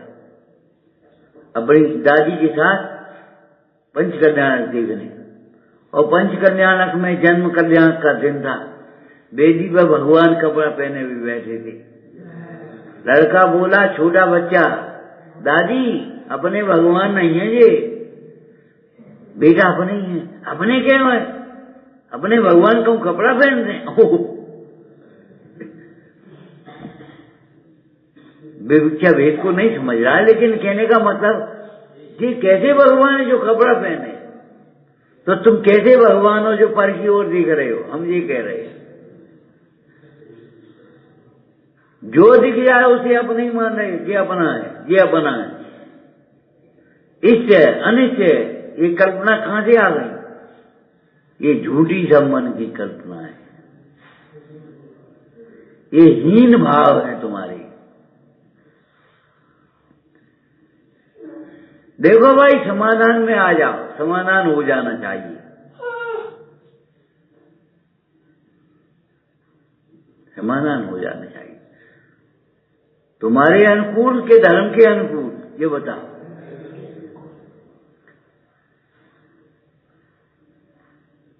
अपनी दादी के साथ पंचकल्याण देखने, और पंचकल्याणक में जन्म कल्याण का दिन था। बेदी पर भगवान कपड़ा पहने हुए बैठे थे। लड़का बोला, छोटा बच्चा, दादी अपने भगवान नहीं है ये। बेटा अपने ही है। अपने क्या है, अपने भगवान को कपड़ा पहनते हैं। बच्चा वेद को नहीं समझ रहा है, लेकिन कहने का मतलब कि कैसे भगवान है जो कपड़ा पहने, तो तुम कैसे भगवान हो जो पर की ओर देख रहे हो। हम ये कह रहे हैं, जो दिख जाए उसे अपने ही मान रहे, ये अपना है, ये अपना है। इष्ट है, अनिष्ट है, ये कल्पना कहां से आ गई। ये झूठी सब मन की कल्पना है, ये हीन भाव है तुम्हारे। देखो भाई, समाधान में आ जाओ, समाधान हो जाना चाहिए। समाधान हो जाना चाहिए। तुम्हारे अनुकूल के धर्म के अनुकूल, ये बताओ।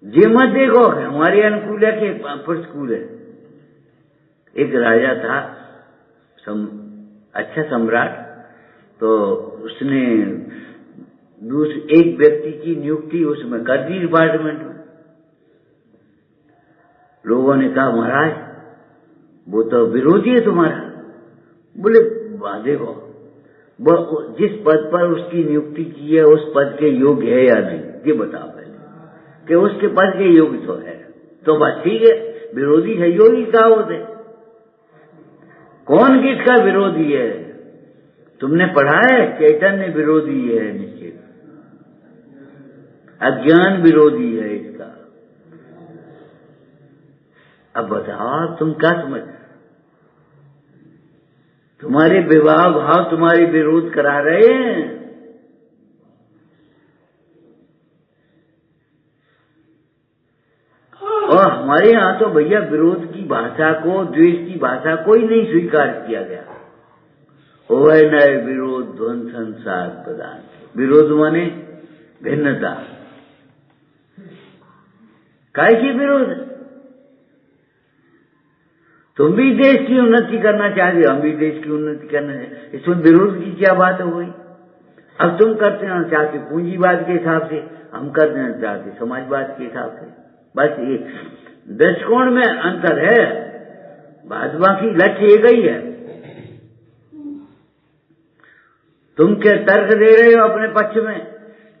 ये मत देखो हमारे अनुकूल है कि प्रतिकूल है। एक राजा था, अच्छा सम्राट, तो उसने एक व्यक्ति की नियुक्ति उसमें कर दी डिपार्टमेंट में। लोगों ने कहा महाराज वो तो विरोधी है तुम्हारा। बोले देखो वो जिस पद पर उसकी नियुक्ति की है उस पद के योग्य है या नहीं, ये बताओ पहले कि उसके पद के योग्य तो है, तो बस ठीक है। विरोधी सहयोगी क्या होते? कौन किसका विरोधी है? तुमने पढ़ा है चैतन्य विरोधी है, निश्चित अज्ञान विरोधी है इसका। अब बताओ तुम क्या समझ? तुम्हारे विवाह भाव तुम्हारे विरोध करा रहे हैं। और हमारे यहाँ तो भैया विरोध की भाषा को, द्वेष की भाषा को ही नहीं स्वीकार किया गया। ओवै नए विरोध ध्वंस संसार प्रदान। विरोध माने भिन्नता। काय की विरोध? तुम भी देश की उन्नति करना चाहते हो, हम भी देश की उन्नति करना चाहते, इसमें विरोध की क्या बात हो गई? अब तुम करते हैं चाहते पूंजीवाद के हिसाब से, हम करते हैं चाहते समाजवाद के हिसाब से। बस ये दृष्टिकोण में अंतर है, भाजपा की लक्ष्य एक ही है। तुम क्या तर्क दे रहे हो अपने पक्ष में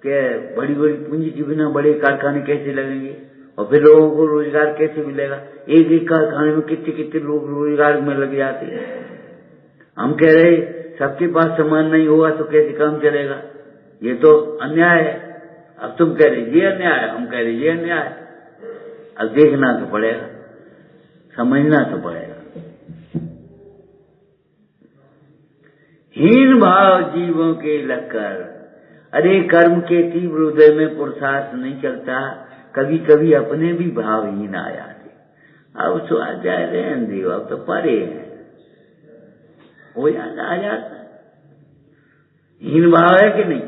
कि बड़ी बड़ी पूंजी के बिना बड़े कारखाने कैसे लगेंगे और फिर लोगों को रोजगार कैसे मिलेगा? एक एक कारखाने में कितने कितने लोग रोजगार में लग जाते हैं। हम कह रहे सबके पास सामान नहीं होगा तो कैसे काम चलेगा? ये तो अन्याय है। अब तुम कह रहे ये अन्याय है, हम कह रहे ये अन्याय है। अब देखना तो पड़ेगा, समझना तो पड़ेगा। हीन भाव जीवों के लगकर, अरे कर्म के तीव्र उदय में पुरुषार्थ नहीं चलता, कभी कभी अपने भी भाव हीन आ जाते। अब तो आ जाए रहन देव, अब तो परे है, हो जाता आ जाता। हीन भाव है कि नहीं?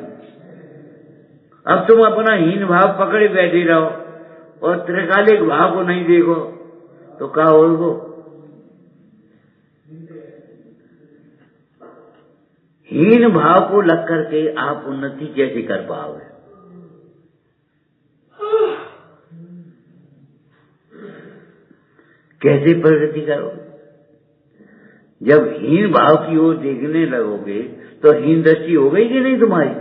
अब तुम अपना हीन भाव पकड़े बैठे रहो और त्रिकालिक भाव को नहीं देखो तो क्या होगा? हीन भाव को लग करके आप उन्नति कैसे कर पाओगे? कैसे प्रगति करोगे? जब हीन भाव की ओर देखने लगोगे तो हीन दृष्टि हो गई कि नहीं तुम्हारी?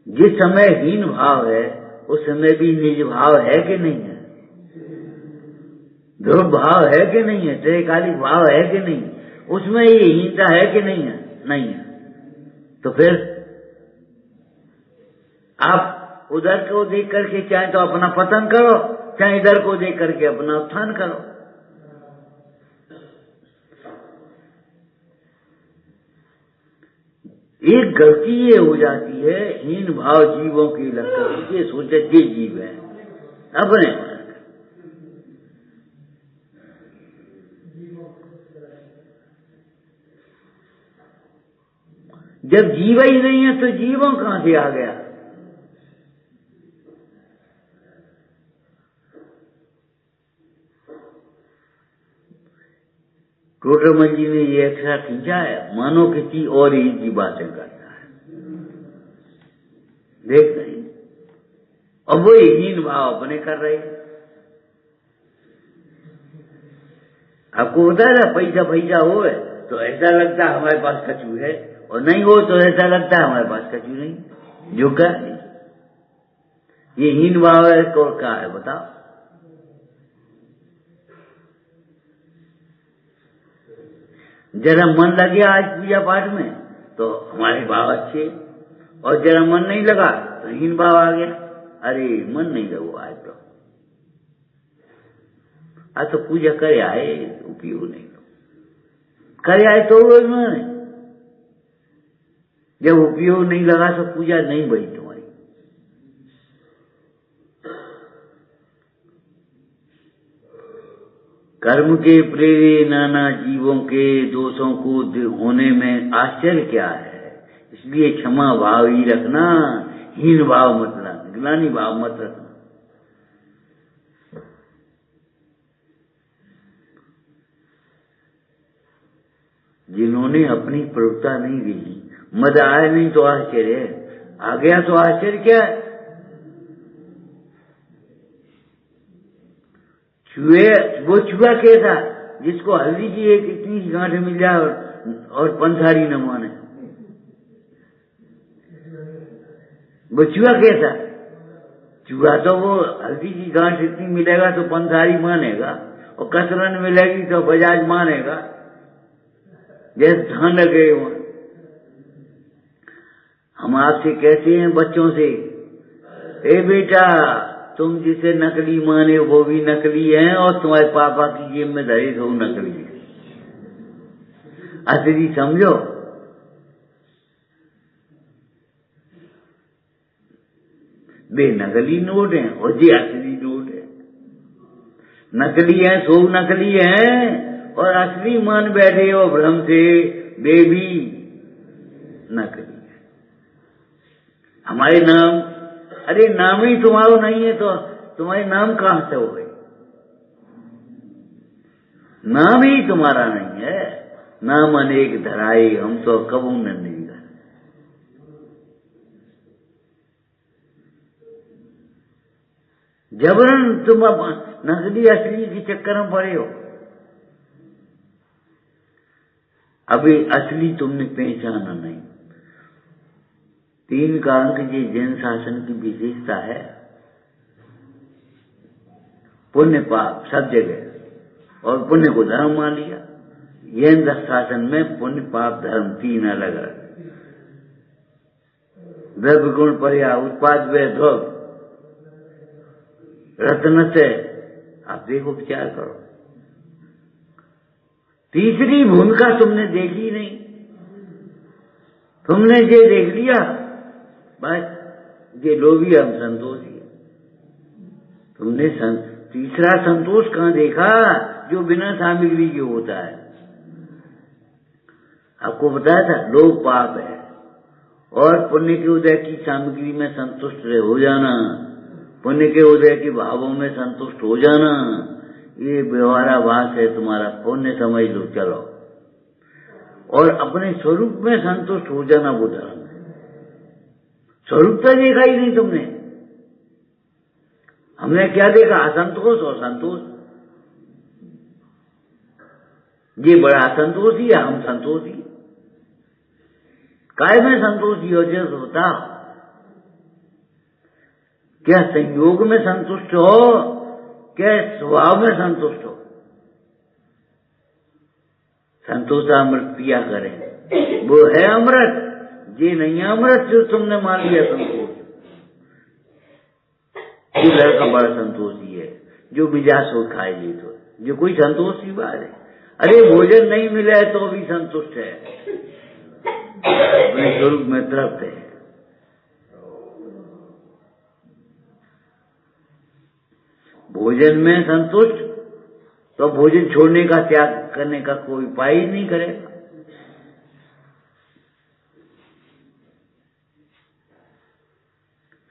जिस समय हीन भाव है उस समय भी निज भाव है कि नहीं है? ध्रुव भाव है कि नहीं है? त्रैकालिक भाव है कि नहीं? उसमें ये हीनता है कि नहीं है? नहीं है। तो फिर आप उधर को देख करके चाहे तो अपना पतन करो, चाहे इधर को देख करके अपना उत्थान करो। एक गलती ये हो जाती है, हीन भाव जीवों की लगकर ये सोचे ये जीव है अपने। जब जीव ही नहीं है तो जीवों कहां से आ गया? टोटरमल जी ने ये अक्सर खींचा है, मानो किसी और ही की बातें करता है, देख नहीं। और वो हीन भाव अपने कर रहे हैं। आपको बता रहा पैसा पैसा हो तो ऐसा लगता है हमारे पास कछु है, और नहीं हो तो ऐसा लगता है हमारे पास कछु नहीं। जो क्या है ये हीन भाव है तो क्या है बताओ? जरा मन लगे आज पूजा पाठ में तो हमारे भाव अच्छे, और जरा मन नहीं लगा तो हीन भाव आ गया। अरे मन नहीं लगो आज तो पूजा करे आए, उपयोग नहीं करे आए तो उन्होंने जब उपयोग नहीं लगा तो पूजा नहीं बनी तुम्हारी। कर्म के प्रेरे नाना जीवों के दोषों को होने में आश्चर्य क्या है। इसलिए क्षमा भाव ही रखना, हीन भाव मत रखना, ग्लानि भाव मत रखना। जिन्होंने अपनी प्रवृत्ता नहीं दी, मद आया नहीं तो आश्चर्य, आ गया तो आश्चर्य क्या है। वो चूहा कैसा जिसको हल्दी की एक इतनी गांठ मिल जाए और पंसारी न माने। वो चूहा कैसा, चूहा तो वो हल्दी की गांठ इतनी मिलेगा तो पंसारी मानेगा, और कसरन मिलेगी तो बजाज मानेगा, जैसे ध्यान लगे वहां। हम आपसे कहते हैं बच्चों से, ए बेटा तुम जिसे नकली माने वो भी नकली है, और तुम्हारे पापा की जेब में धरे तो नकली है, असली समझो। वे नकली नोट हैं और ये असली नोट है। नकली है सो नकली है, और असली मान बैठे हो भ्रम से, वे भी नकली है। हमारे नाम, अरे नाम ही तुम्हारा नहीं है तो तुम्हारे नाम कहां से हो गए। नाम ही तुम्हारा नहीं है, नाम अनेक धराए हम तो कबू न नहीं। जबरन तुम नकली असली के चक्कर में पड़े हो। अभी असली तुमने पहचाना नहीं। 3 कारण की जैन शासन की विशेषता है, पुण्य पाप सब जगह, और पुण्य को धर्म मान लिया। जैन शासन में पुण्य पाप धर्म 3 अलग अलग। द्रव्य गुण पर्या उत्पाद व ध्रुव रत्न से, आप देखो विचार करो। तीसरी भूमिका तुमने देखी नहीं, तुमने ये देख लिया बस ये लोभी हम संतोषी। तुमने तीसरा संतोष कहां देखा जो बिना सामग्री के होता है। आपको बताया था लोभ पाप है, और पुण्य के उदय की सामग्री में संतुष्ट हो जाना, पुण्य के उदय के भावों में संतुष्ट हो जाना, ये व्यवहाराभास है तुम्हारा। पुण्य समझ लो चलो, और अपने स्वरूप में संतुष्ट हो जाना वो धर्म है। स्वरूप तो देखा ही नहीं तुमने। हमने क्या देखा, असंतोष और संतोष। ये बड़ा असंतोषी है, हम संतोषी। काय में संतोषी हो जैसे होता, क्या संयोग में संतुष्ट हो, क्या स्वभाव में संतुष्ट हो। संतोषामृत पिया करें, वो है अमृत। ये नहीं है अमृत जो तुमने मान लिया संतोष। ये लड़का बड़ा संतोषी है जो मिजाज हो खाए ले, तो जो कोई संतोष की बात है। अरे भोजन नहीं मिला है तो भी संतुष्ट है, अपने स्वरूप में तृप्त है। भोजन में संतुष्ट तो भोजन छोड़ने का, त्याग करने का कोई उपाय ही नहीं करेगा।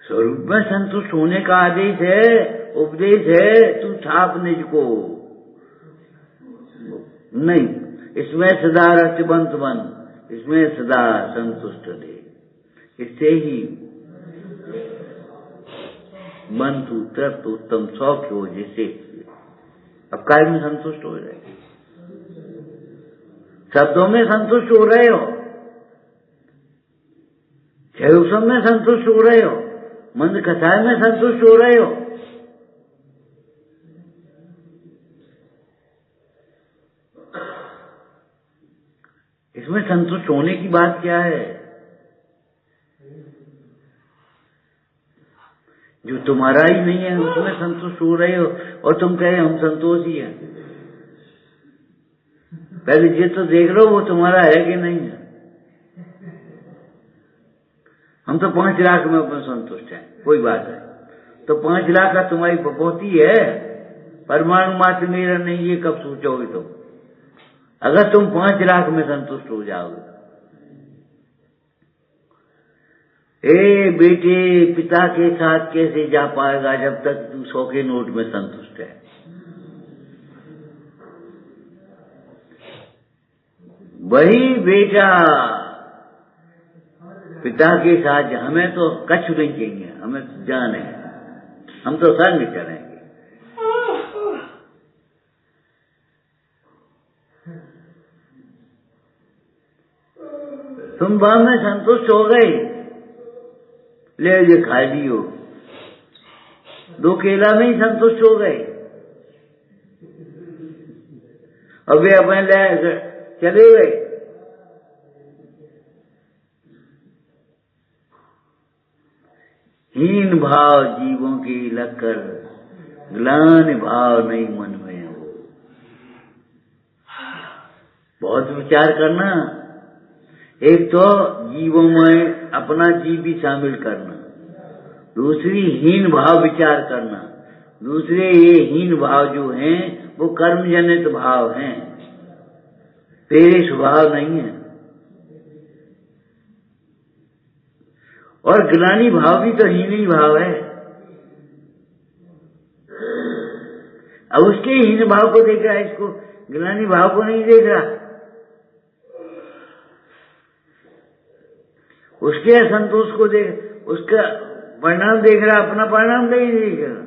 स्वरूप में संतुष्ट होने का आदेश है, उपदेश है। तू छाप निज को नहीं, इसमें सदा रसवंत बन, इसमें सदा संतुष्ट रहे। इससे ही मन तू तृप्त उत्तम सौख्य हो। जैसे अब काय में संतुष्ट हो रहे, शब्दों में संतुष्ट हो रहे हो, क्षयोत्सव में संतुष्ट हो रहे हो, मंद कथाएं में संतुष्ट हो रहे हो। इसमें संतुष्ट होने की बात क्या है। जो तुम्हारा ही नहीं है उसमें संतुष्ट हो रहे हो, और तुम कहे हम संतोषी हैं। पहले ये तो देख लो वो तुम्हारा है कि नहीं है। हम तो 5 लाख में अपने संतुष्ट हैं, कोई बात है। तो 5 लाख का तुम्हारी बपौती है, परमाणु मात्र मेरा नहीं, ये कब सोचोगे तुम? अगर तुम 5 लाख में संतुष्ट हो जाओगे। ए बेटे, पिता के साथ कैसे जा पाएगा जब तक तू 100 के नोट में संतुष्ट है? वही बेटा पिता के साथ, हमें तो कछ नहीं चाहिए, हमें जान है, हम तो सर नहीं चलेंगे। तुम बाप में संतुष्ट हो गए, ले ये खा लियो, 2 केला में ही संतुष्ट हो गए। अब वे अपने ले चले गए। हीन भाव जीवों की लगकर ग्लानि भाव नहीं मन में हो। बहुत विचार करना। एक तो जीवों में अपना जीव भी शामिल करना, दूसरी हीन भाव विचार करना, दूसरे ये हीन भाव जो हैं वो कर्म जनित भाव हैं, तेरे स्वभाव नहीं है। और ग्लानि भाव भी तो हीन ही भाव है। अब उसके हीन भाव को देख रहा है, इसको ग्लानि भाव को नहीं देख रहा। उसके असंतोष को देख, उसका परिणाम देख रहा, अपना परिणाम नहीं देख रहा।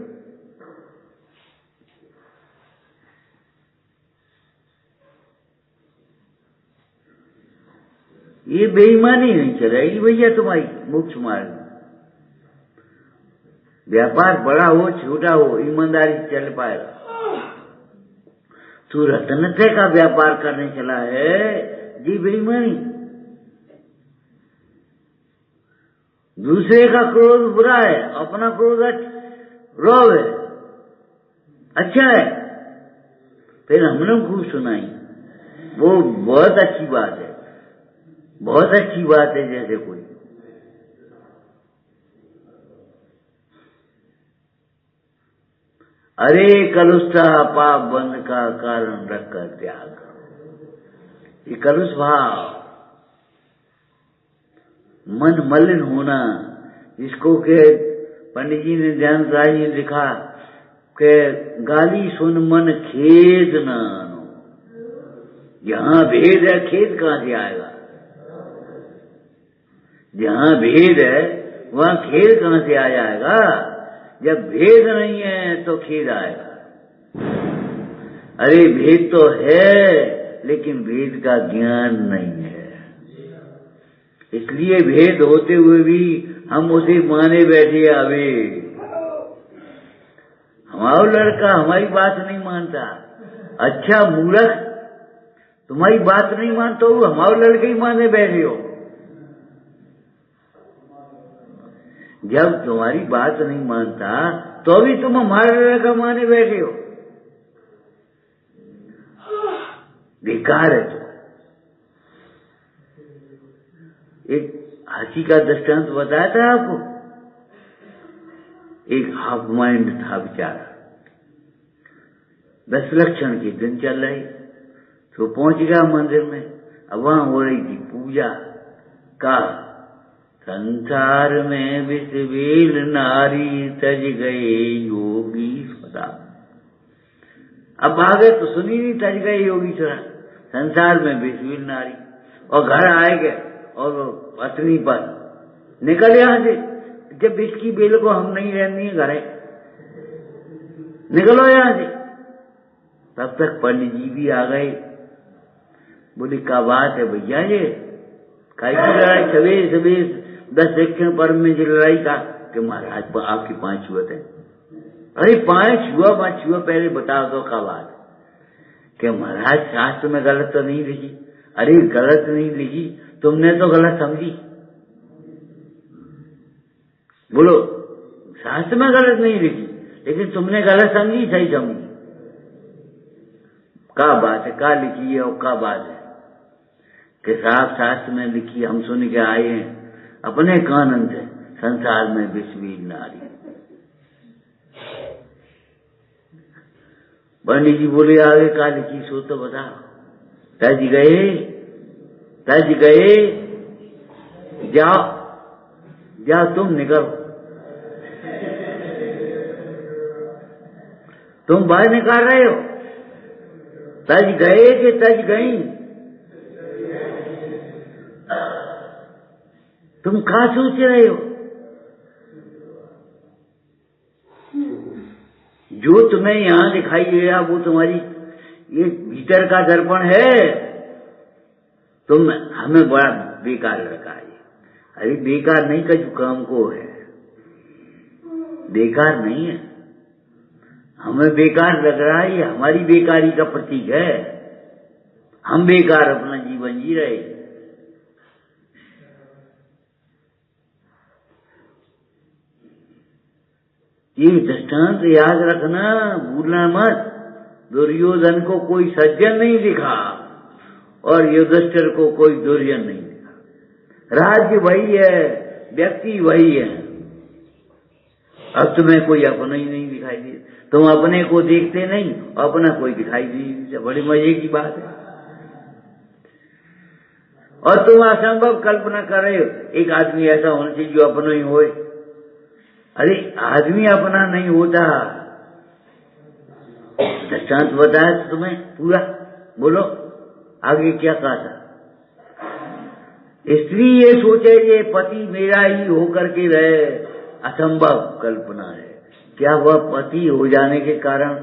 ये बेईमानी नहीं चलेगी भैया तुम्हारी मोक्ष मार्ग में। व्यापार बड़ा हो छोटा हो, ईमानदारी से चल पाएगा। तू रत्नते का व्यापार करने चला है, जी बेईमानी। दूसरे का क्रोध बुरा है, अपना क्रोध रोग है, अच्छा है। फिर हमने खूब सुनाई, वो बहुत अच्छी बात है, बहुत अच्छी बात है। जैसे कोई अरे कलुषता पाप बंध का कारण रखकर त्याग, ये कलुष भाव, मन मलिन होना, जिसको के पंडित जी ने ध्यान राय ने लिखा कि गाली सुन मन खेद न आनो। जहां भेद है खेद कहां से आएगा? जहां भेद है वहां खेद कहां से आ जाएगा? जब भेद नहीं है तो खेद आएगा। अरे भेद तो है, लेकिन भेद का ज्ञान नहीं है, इसलिए भेद होते हुए भी हम उसे माने बैठे आवे। हमारा लड़का हमारी बात नहीं मानता, अच्छा मूर्ख, तुम्हारी बात नहीं मानता हो, हमारा लड़का ही माने बैठे हो। जब तुम्हारी बात नहीं मानता तो भी तुम हमारा लड़का माने बैठे हो, बेकार है। तो एक हाथी का दृष्टांत बताया था आपको। एक हाफ माइंड था बेचारा, 10 लक्षण के दिन चल रहे, तो पहुंच गया मंदिर में। अब वहां हो रही थी पूजा का। संसार में विषवील नारी तज गए योगी सदा। अब आगे तो सुनी नहीं, तज गए योगी सदा, संसार में विषवील नारी। और घर आएंगे और पत्नी पर निकल यहां से, जब विष की बेल को हम नहीं रहनी है घर है, निकलो यहां से। तब तक पंडित जी भी आ गए। बोली क्या बात है भैया, ये काई की लड़ाई? सवेरे सवेरे 10 सेक्शन पर में जो लड़ाई का कि महाराज आपकी 5 छुअत है। अरे 5 छुआ पहले बता दो क्या बात कि महाराज शास्त्र में गलत तो नहीं लिखी? अरे गलत नहीं लिखी, तुमने तो गलत समझी। बोलो, शास्त्र में गलत नहीं लिखी, लेकिन तुमने गलत समझी, सही समझी। क्या बात है, क्या लिखी है और क्या बात है कि साफ शास्त्र में लिखी, हम सुन के आए हैं अपने कानन से, संसार में विषवील नारी। पंडित जी बोले आगे काल की सो तो बता। तज गए जाओ जाओ तुम निकलो, तुम बाहर निकाल रहे हो। तज गए कि तज गई, तुम कहाँ सोच रहे हो? जो तुम्हें यहां दिखाई दे रहा वो तुम्हारी ये भीतर का दर्पण है। तुम हमें बड़ा बेकार लड़का है। अरे बेकार नहीं, कछु काम को है, बेकार नहीं है। हमें बेकार लग रहा है, ये हमारी बेकारी का प्रतीक है। हम बेकार अपना जीवन जी रहे। ये दृष्टांत याद रखना, भूलना मत। दुर्योधन को कोई सज्जन नहीं दिखा और युधिष्ठिर को कोई दुर्जन नहीं दिखा। राज्य वही है, व्यक्ति वही है। अब तुम्हें कोई अपना ही नहीं दिखाई दे, तुम अपने को देखते नहीं, अपना कोई दिखाई नहीं। बड़ी मजे की बात है। और तुम असंभव कल्पना कर रहे हो एक आदमी ऐसा होना चाहिए जो अपना ही होए। अरे आदमी अपना नहीं होता। दृष्टांत बताया तो तुम्हें पूरा, बोलो आगे क्या कहा था। स्त्री ये सोचे ये पति मेरा ही होकर के रहे, असंभव कल्पना है। क्या वह पति हो जाने के कारण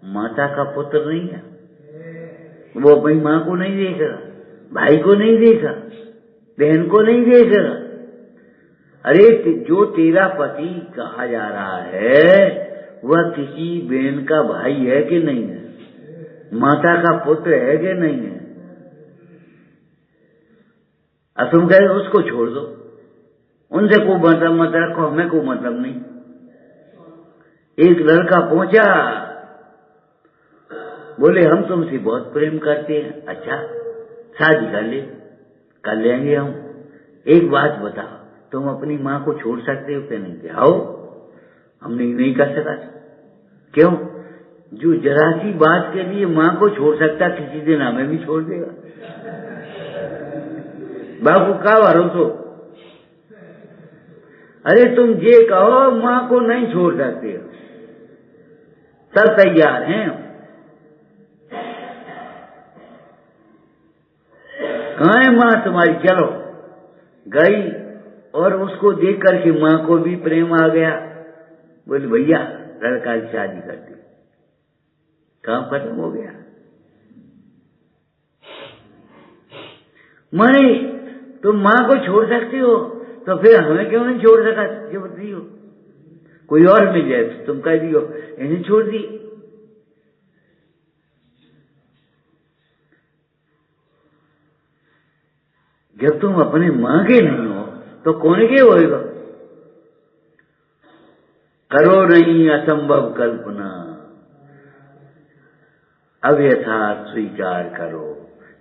माता का पुत्र नहीं है? वो अपनी माँ को नहीं देख रहा, भाई को नहीं देखा, बहन को नहीं देख रहा। अरे जो तेरा पति कहा जा रहा है वह किसी बहन का भाई है कि नहीं है? माता का पुत्र है कि नहीं है? अब तुम कहे उसको छोड़ दो, उनसे कोई मतलब मत रखो, हमें कोई मतलब नहीं। एक लड़का पहुंचा, बोले हम तुमसे बहुत प्रेम करते हैं। अच्छा शादी कर लेंगे हम। एक बात बताओ, तुम अपनी माँ को छोड़ सकते हो कि नहीं? आओ, हमने नहीं कर सका। क्यों? जो जरा सी बात के लिए माँ को छोड़ सकता किसी दिन हमें भी छोड़ देगा। बाबू का भरोसा। अरे तुम ये कहो माँ को नहीं छोड़ सकते हो, सब तैयार हैं। कहाँ है माँ तुम्हारी? चलो गई और उसको देख करके माँ को भी प्रेम आ गया। बोले भैया लड़का की शादी कर दी, काम खत्म हो गया। माने तुम माँ को छोड़ सकते हो तो फिर हमें क्यों नहीं छोड़ सका? ये बताइए, कोई और मिल जाए तो तुम कह दियो इन्हें छोड़ दी। जब तुम अपने माँ के नहीं हो तो कौन के होएगा? करो नहीं असंभव कल्पना, अव्यथार्थ स्वीकार करो।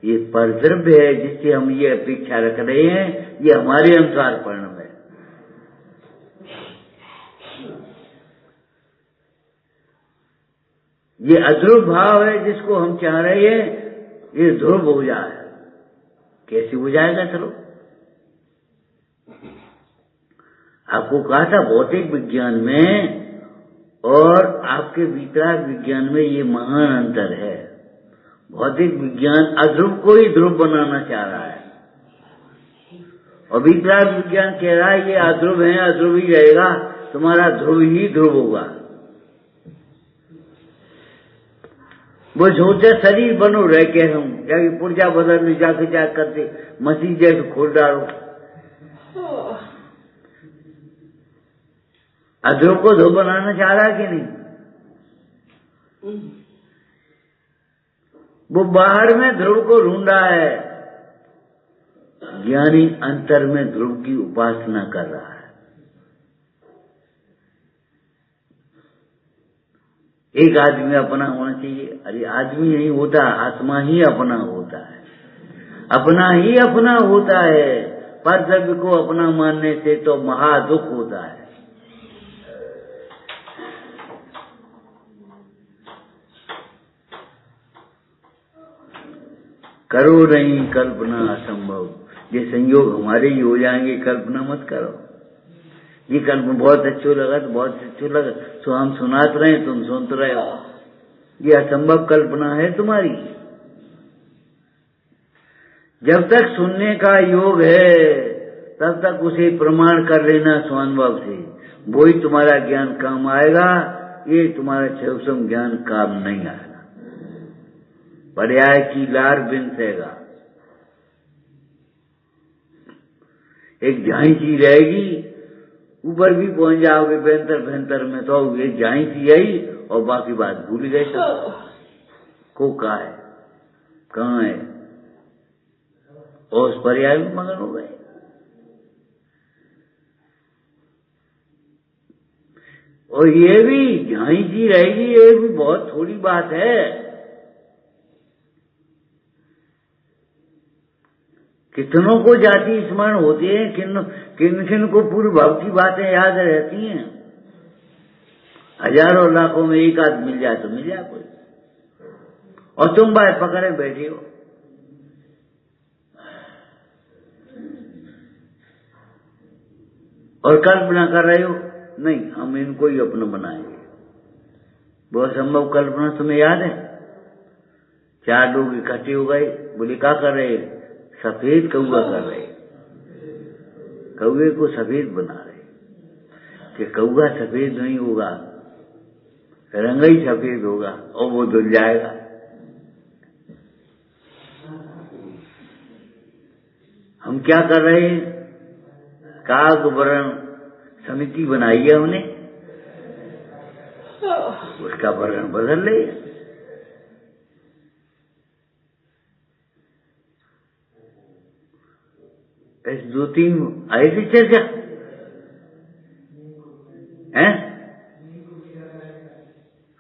ये परद्रव्य है जिससे हम ये अपेक्षा रख रहे हैं, ये हमारे अनुसार परिणाम है। ये अध्रुव भाव है जिसको हम चाह रहे हैं ये ध्रुव हो जाए। कैसे हो जाएगा? चलो आपको कहा था भौतिक विज्ञान में और आपके वितराग विज्ञान में ये महान अंतर है। भौतिक विज्ञान अध्रुव को ही ध्रुव बनाना चाह रहा है और वितराग विज्ञान कह रहा है ये अध्रुव है, अध्रुव ही रहेगा, तुम्हारा ध्रुव ही ध्रुव होगा। वो सोचा शरीर बनो रह के हम जाके पुर्जा बदल में जाके क्या करते मसीह जैसे खोल डालो। अध्रुव को ध्रुव बनाना चाह रहा कि नहीं? वो बाहर में ध्रुव को ढूंढा है, ज्ञानी अंतर में ध्रुव की उपासना कर रहा है। एक आदमी अपना होना चाहिए। अरे आदमी नहीं होता, आत्मा ही अपना होता है, अपना ही अपना होता है। परद्रव्य को अपना मानने से तो महादुख होता है। करो नहीं कल्पना असंभव, ये संयोग हमारे ही हो जाएंगे, कल्पना मत करो। ये कल्पना बहुत अच्छो लगा तो बहुत अच्छो लगा, तो हम सुनात रहे, तुम सुनते रहे हो, ये असंभव कल्पना है तुम्हारी। जब तक सुनने का योग है तब तक उसे प्रमाण कर लेना स्वानुभव से, वो ही तुम्हारा ज्ञान काम आएगा। ये तुम्हारा सूक्ष्म ज्ञान काम नहीं आएगा, पर्याय की लार बिनसेगा। एक झांसी रहेगी, ऊपर भी पहुंच जाओगे बेहतर बेहतर में, तो ये झांसी आई और बाकी बात भूल गए सब। को कहा है, कहाँ है, और उस पर्याय में मगन हो गए। और ये भी झांसी रहेगी, ये भी बहुत थोड़ी बात है। कितनों को जाति स्मरण होते हैं, किन किन को पूर्व भाव की बातें याद रहती हैं। हजारों लाखों में एक आध मिल जाए तो मिल जाए कोई, और तुम बाय पकड़े बैठे हो। और कल्पना कर रहे हो, नहीं हम इनको ही अपना बनाएंगे। वो असंभव कल्पना तुम्हें याद है? 4 लोग इकट्ठे हो गए, बोले क्या कर रहे, सफेद कौआ कर रहे, कौए को सफेद बना रहे, कि कौआ सफेद नहीं होगा, रंग ही सफेद होगा और वो धुल जाएगा। हम क्या कर रहे हैं, काग वर्ण समिति बनाई है हमने, उसका वर्ण बदल ले। ऐसे 2-3 ऐसी चर्चा है।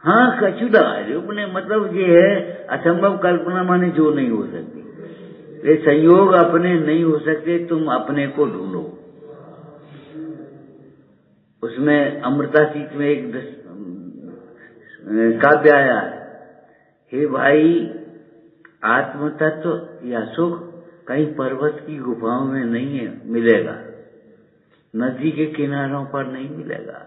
हाँ कछु लगा रहे अपने, मतलब ये है असंभव कल्पना माने जो नहीं हो सकती। ये संयोग अपने नहीं हो सकते, तुम अपने को ढूंढो। उसमें अमृता सीत में एक काव्य आया है, हे भाई आत्म तत्व या सुख कहीं पर्वत की गुफाओं में नहीं है, मिलेगा, नदी के किनारों पर नहीं मिलेगा,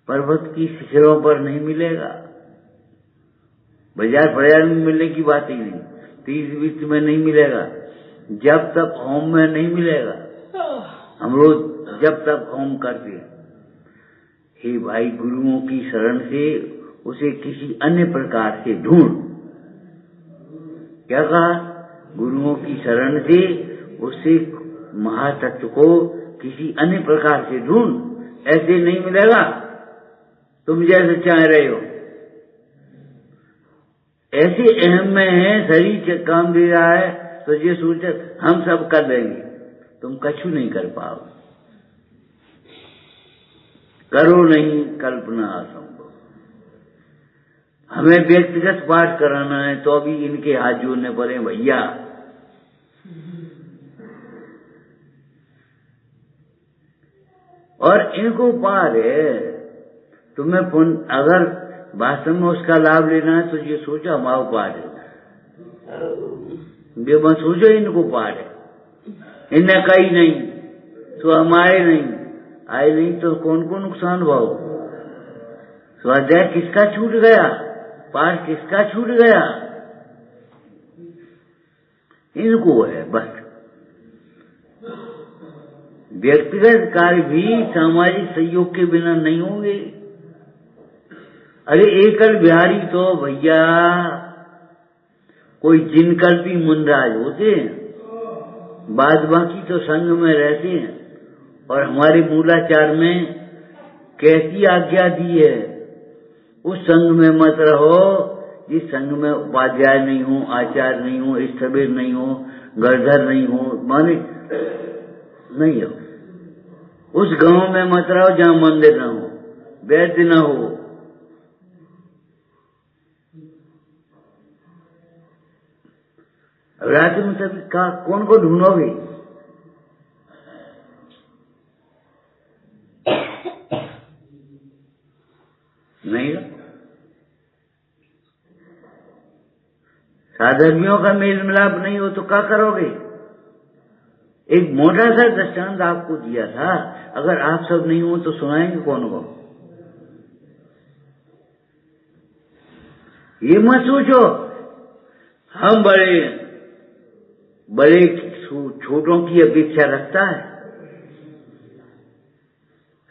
पर्वत की शिखरों पर नहीं मिलेगा, बाजार में मिलने की बात ही नहीं, 30-20 में नहीं मिलेगा, जब तक होम में नहीं मिलेगा। हम रोज जब तक होम करते हैं, हे भाई गुरुओं की शरण से उसे किसी अन्य प्रकार से ढूंढ। क्या कहा, गुरुओं की शरण से उसे महातत्व को किसी अन्य प्रकार से ढूंढ, ऐसे नहीं मिलेगा तुम जैसे चाह रहे हो। ऐसे अहम में है, शरीर काम दे रहा है तो ये सोच हम सब कर देंगे, तुम कछु नहीं कर पाओ। करो नहीं कल्पना असंभव। हमें व्यक्तिगत पाठ कराना है तो अभी इनके हाथ जोड़ने पड़े भैया। और इनको पार है, तुम्हें अगर वास्तव में उसका लाभ लेना है तो ये सोचो हमारा पार है, ये मत सोचो इनको पार है, इन्हें कहीं नहीं तो हम आए नहीं तो कौन को नुकसान भाव। स्वाध्याय किसका छूट गया, पार किसका छूट गया, इनको है बस। व्यक्तिगत कार्य भी सामाजिक सहयोग के बिना नहीं होंगे। अरे एकल बिहारी तो भैया कोई जिनकल्पी मुंडराज होते हैं, बाद बाकी तो संघ में रहते हैं। और हमारे मूलाचार में कैसी आज्ञा दी है, उस संघ में मत रहो जिस संघ में उपाध्याय नहीं हो, आचार्य नहीं हो, स्थविर नहीं हो, गढ़धर नहीं हो, माने नहीं हो। उस गांव में मत रहो जहां मंदिर न हो, वैद्य न हो। राज्य में सभी का कौन को ढूंढोगे? नहीं, साधर्मियों का मेल मिलाप नहीं हो तो क्या करोगे? एक मोटा सा दृष्टांत आपको दिया था, अगर आप सब नहीं हो तो सुनाएंगे कौन को? ये मत सोचो हम बड़े बड़े छोटों की अपेक्षा रखता है,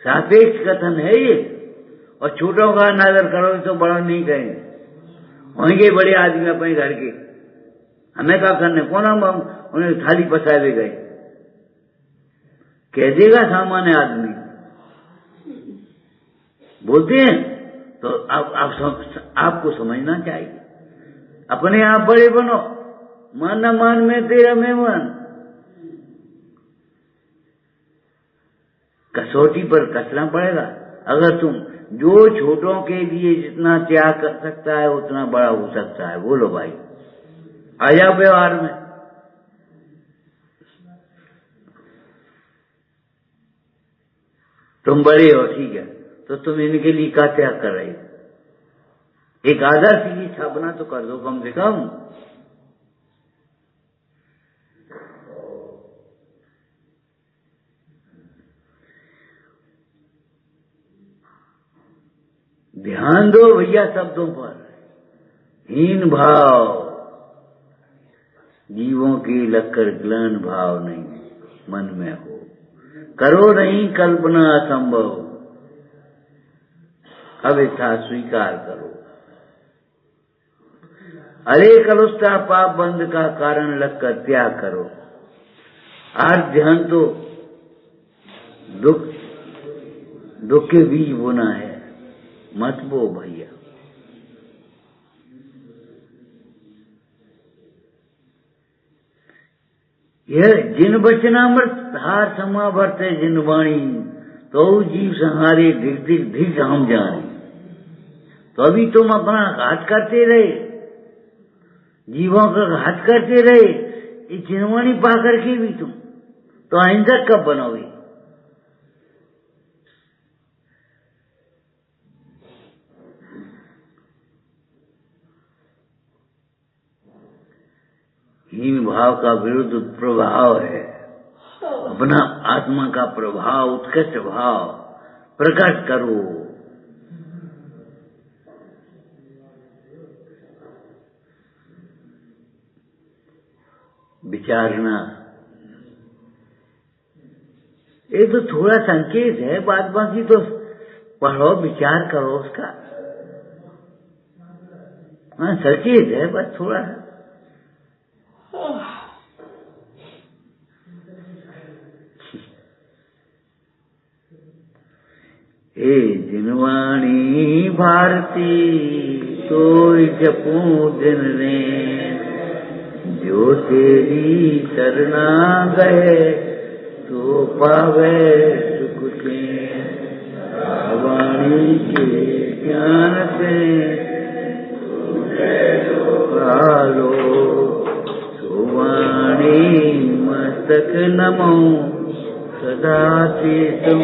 सापेक्ष कथन है ये। और छोटों का अनादर करोगे तो बड़ा नहीं कहेंगे, होंगे बड़े आदमी अपने घर के, हमें क्या करने, कौन हम उन्हें थाली पसावे गए, कह देगा सामान्य आदमी। बोलते हैं तो आपको समझना चाहिए, अपने आप बड़े बनो, मान न मान में तेरा मेहमान। कसौटी पर कसना पड़ेगा। अगर तुम जो छोटों के लिए जितना त्याग कर सकता है उतना बड़ा हो सकता है। बोलो भाई, आ जाओ व्यवहार में। तुम बड़े हो ठीक है, तो तुम इनके लिए क्या त्याग कर रहे हो? एक आदर्श की स्थापना तो कर दो कम से कम। ध्यान दो भैया शब्दों पर। हीन भाव जीवों की लक्कर ग्लान भाव नहीं मन में हो, करो नहीं कल्पना असंभव, अब ऐसा स्वीकार करो। अरे कलुष्टा पाप बंद का कारण लगकर त्याग करो। आज ध्यान तो दुख के बीज बोना है, मत बो भैया। यह जिन वचनामृत हार समा भरते जिन वाणी, तो जीव संहारे धिक धिक धिक हम जाने। तो अभी तुम अपना घात करते रहे, जीवों का घात करते रहे, इस जिनवाणी पा करके भी तुम तो अहिंसक कब बनोगे? हीन भाव का विरुद्ध प्रभाव है अपना आत्मा का प्रभाव, उत्कृष्ट भाव प्रकट करो। विचारना ये तो थोड़ा संकेत है, बात बाकी तो पढ़ो विचार करो उसका। हाँ संकेत है बस थोड़ा। हे जिनवाणी भारती तो जपू दिन ने, जो तेरी शरणा गए तो पावे सुख के। वाणी के ज्ञान से पालो, तो वाणी मस्तक नमो सदा से तुम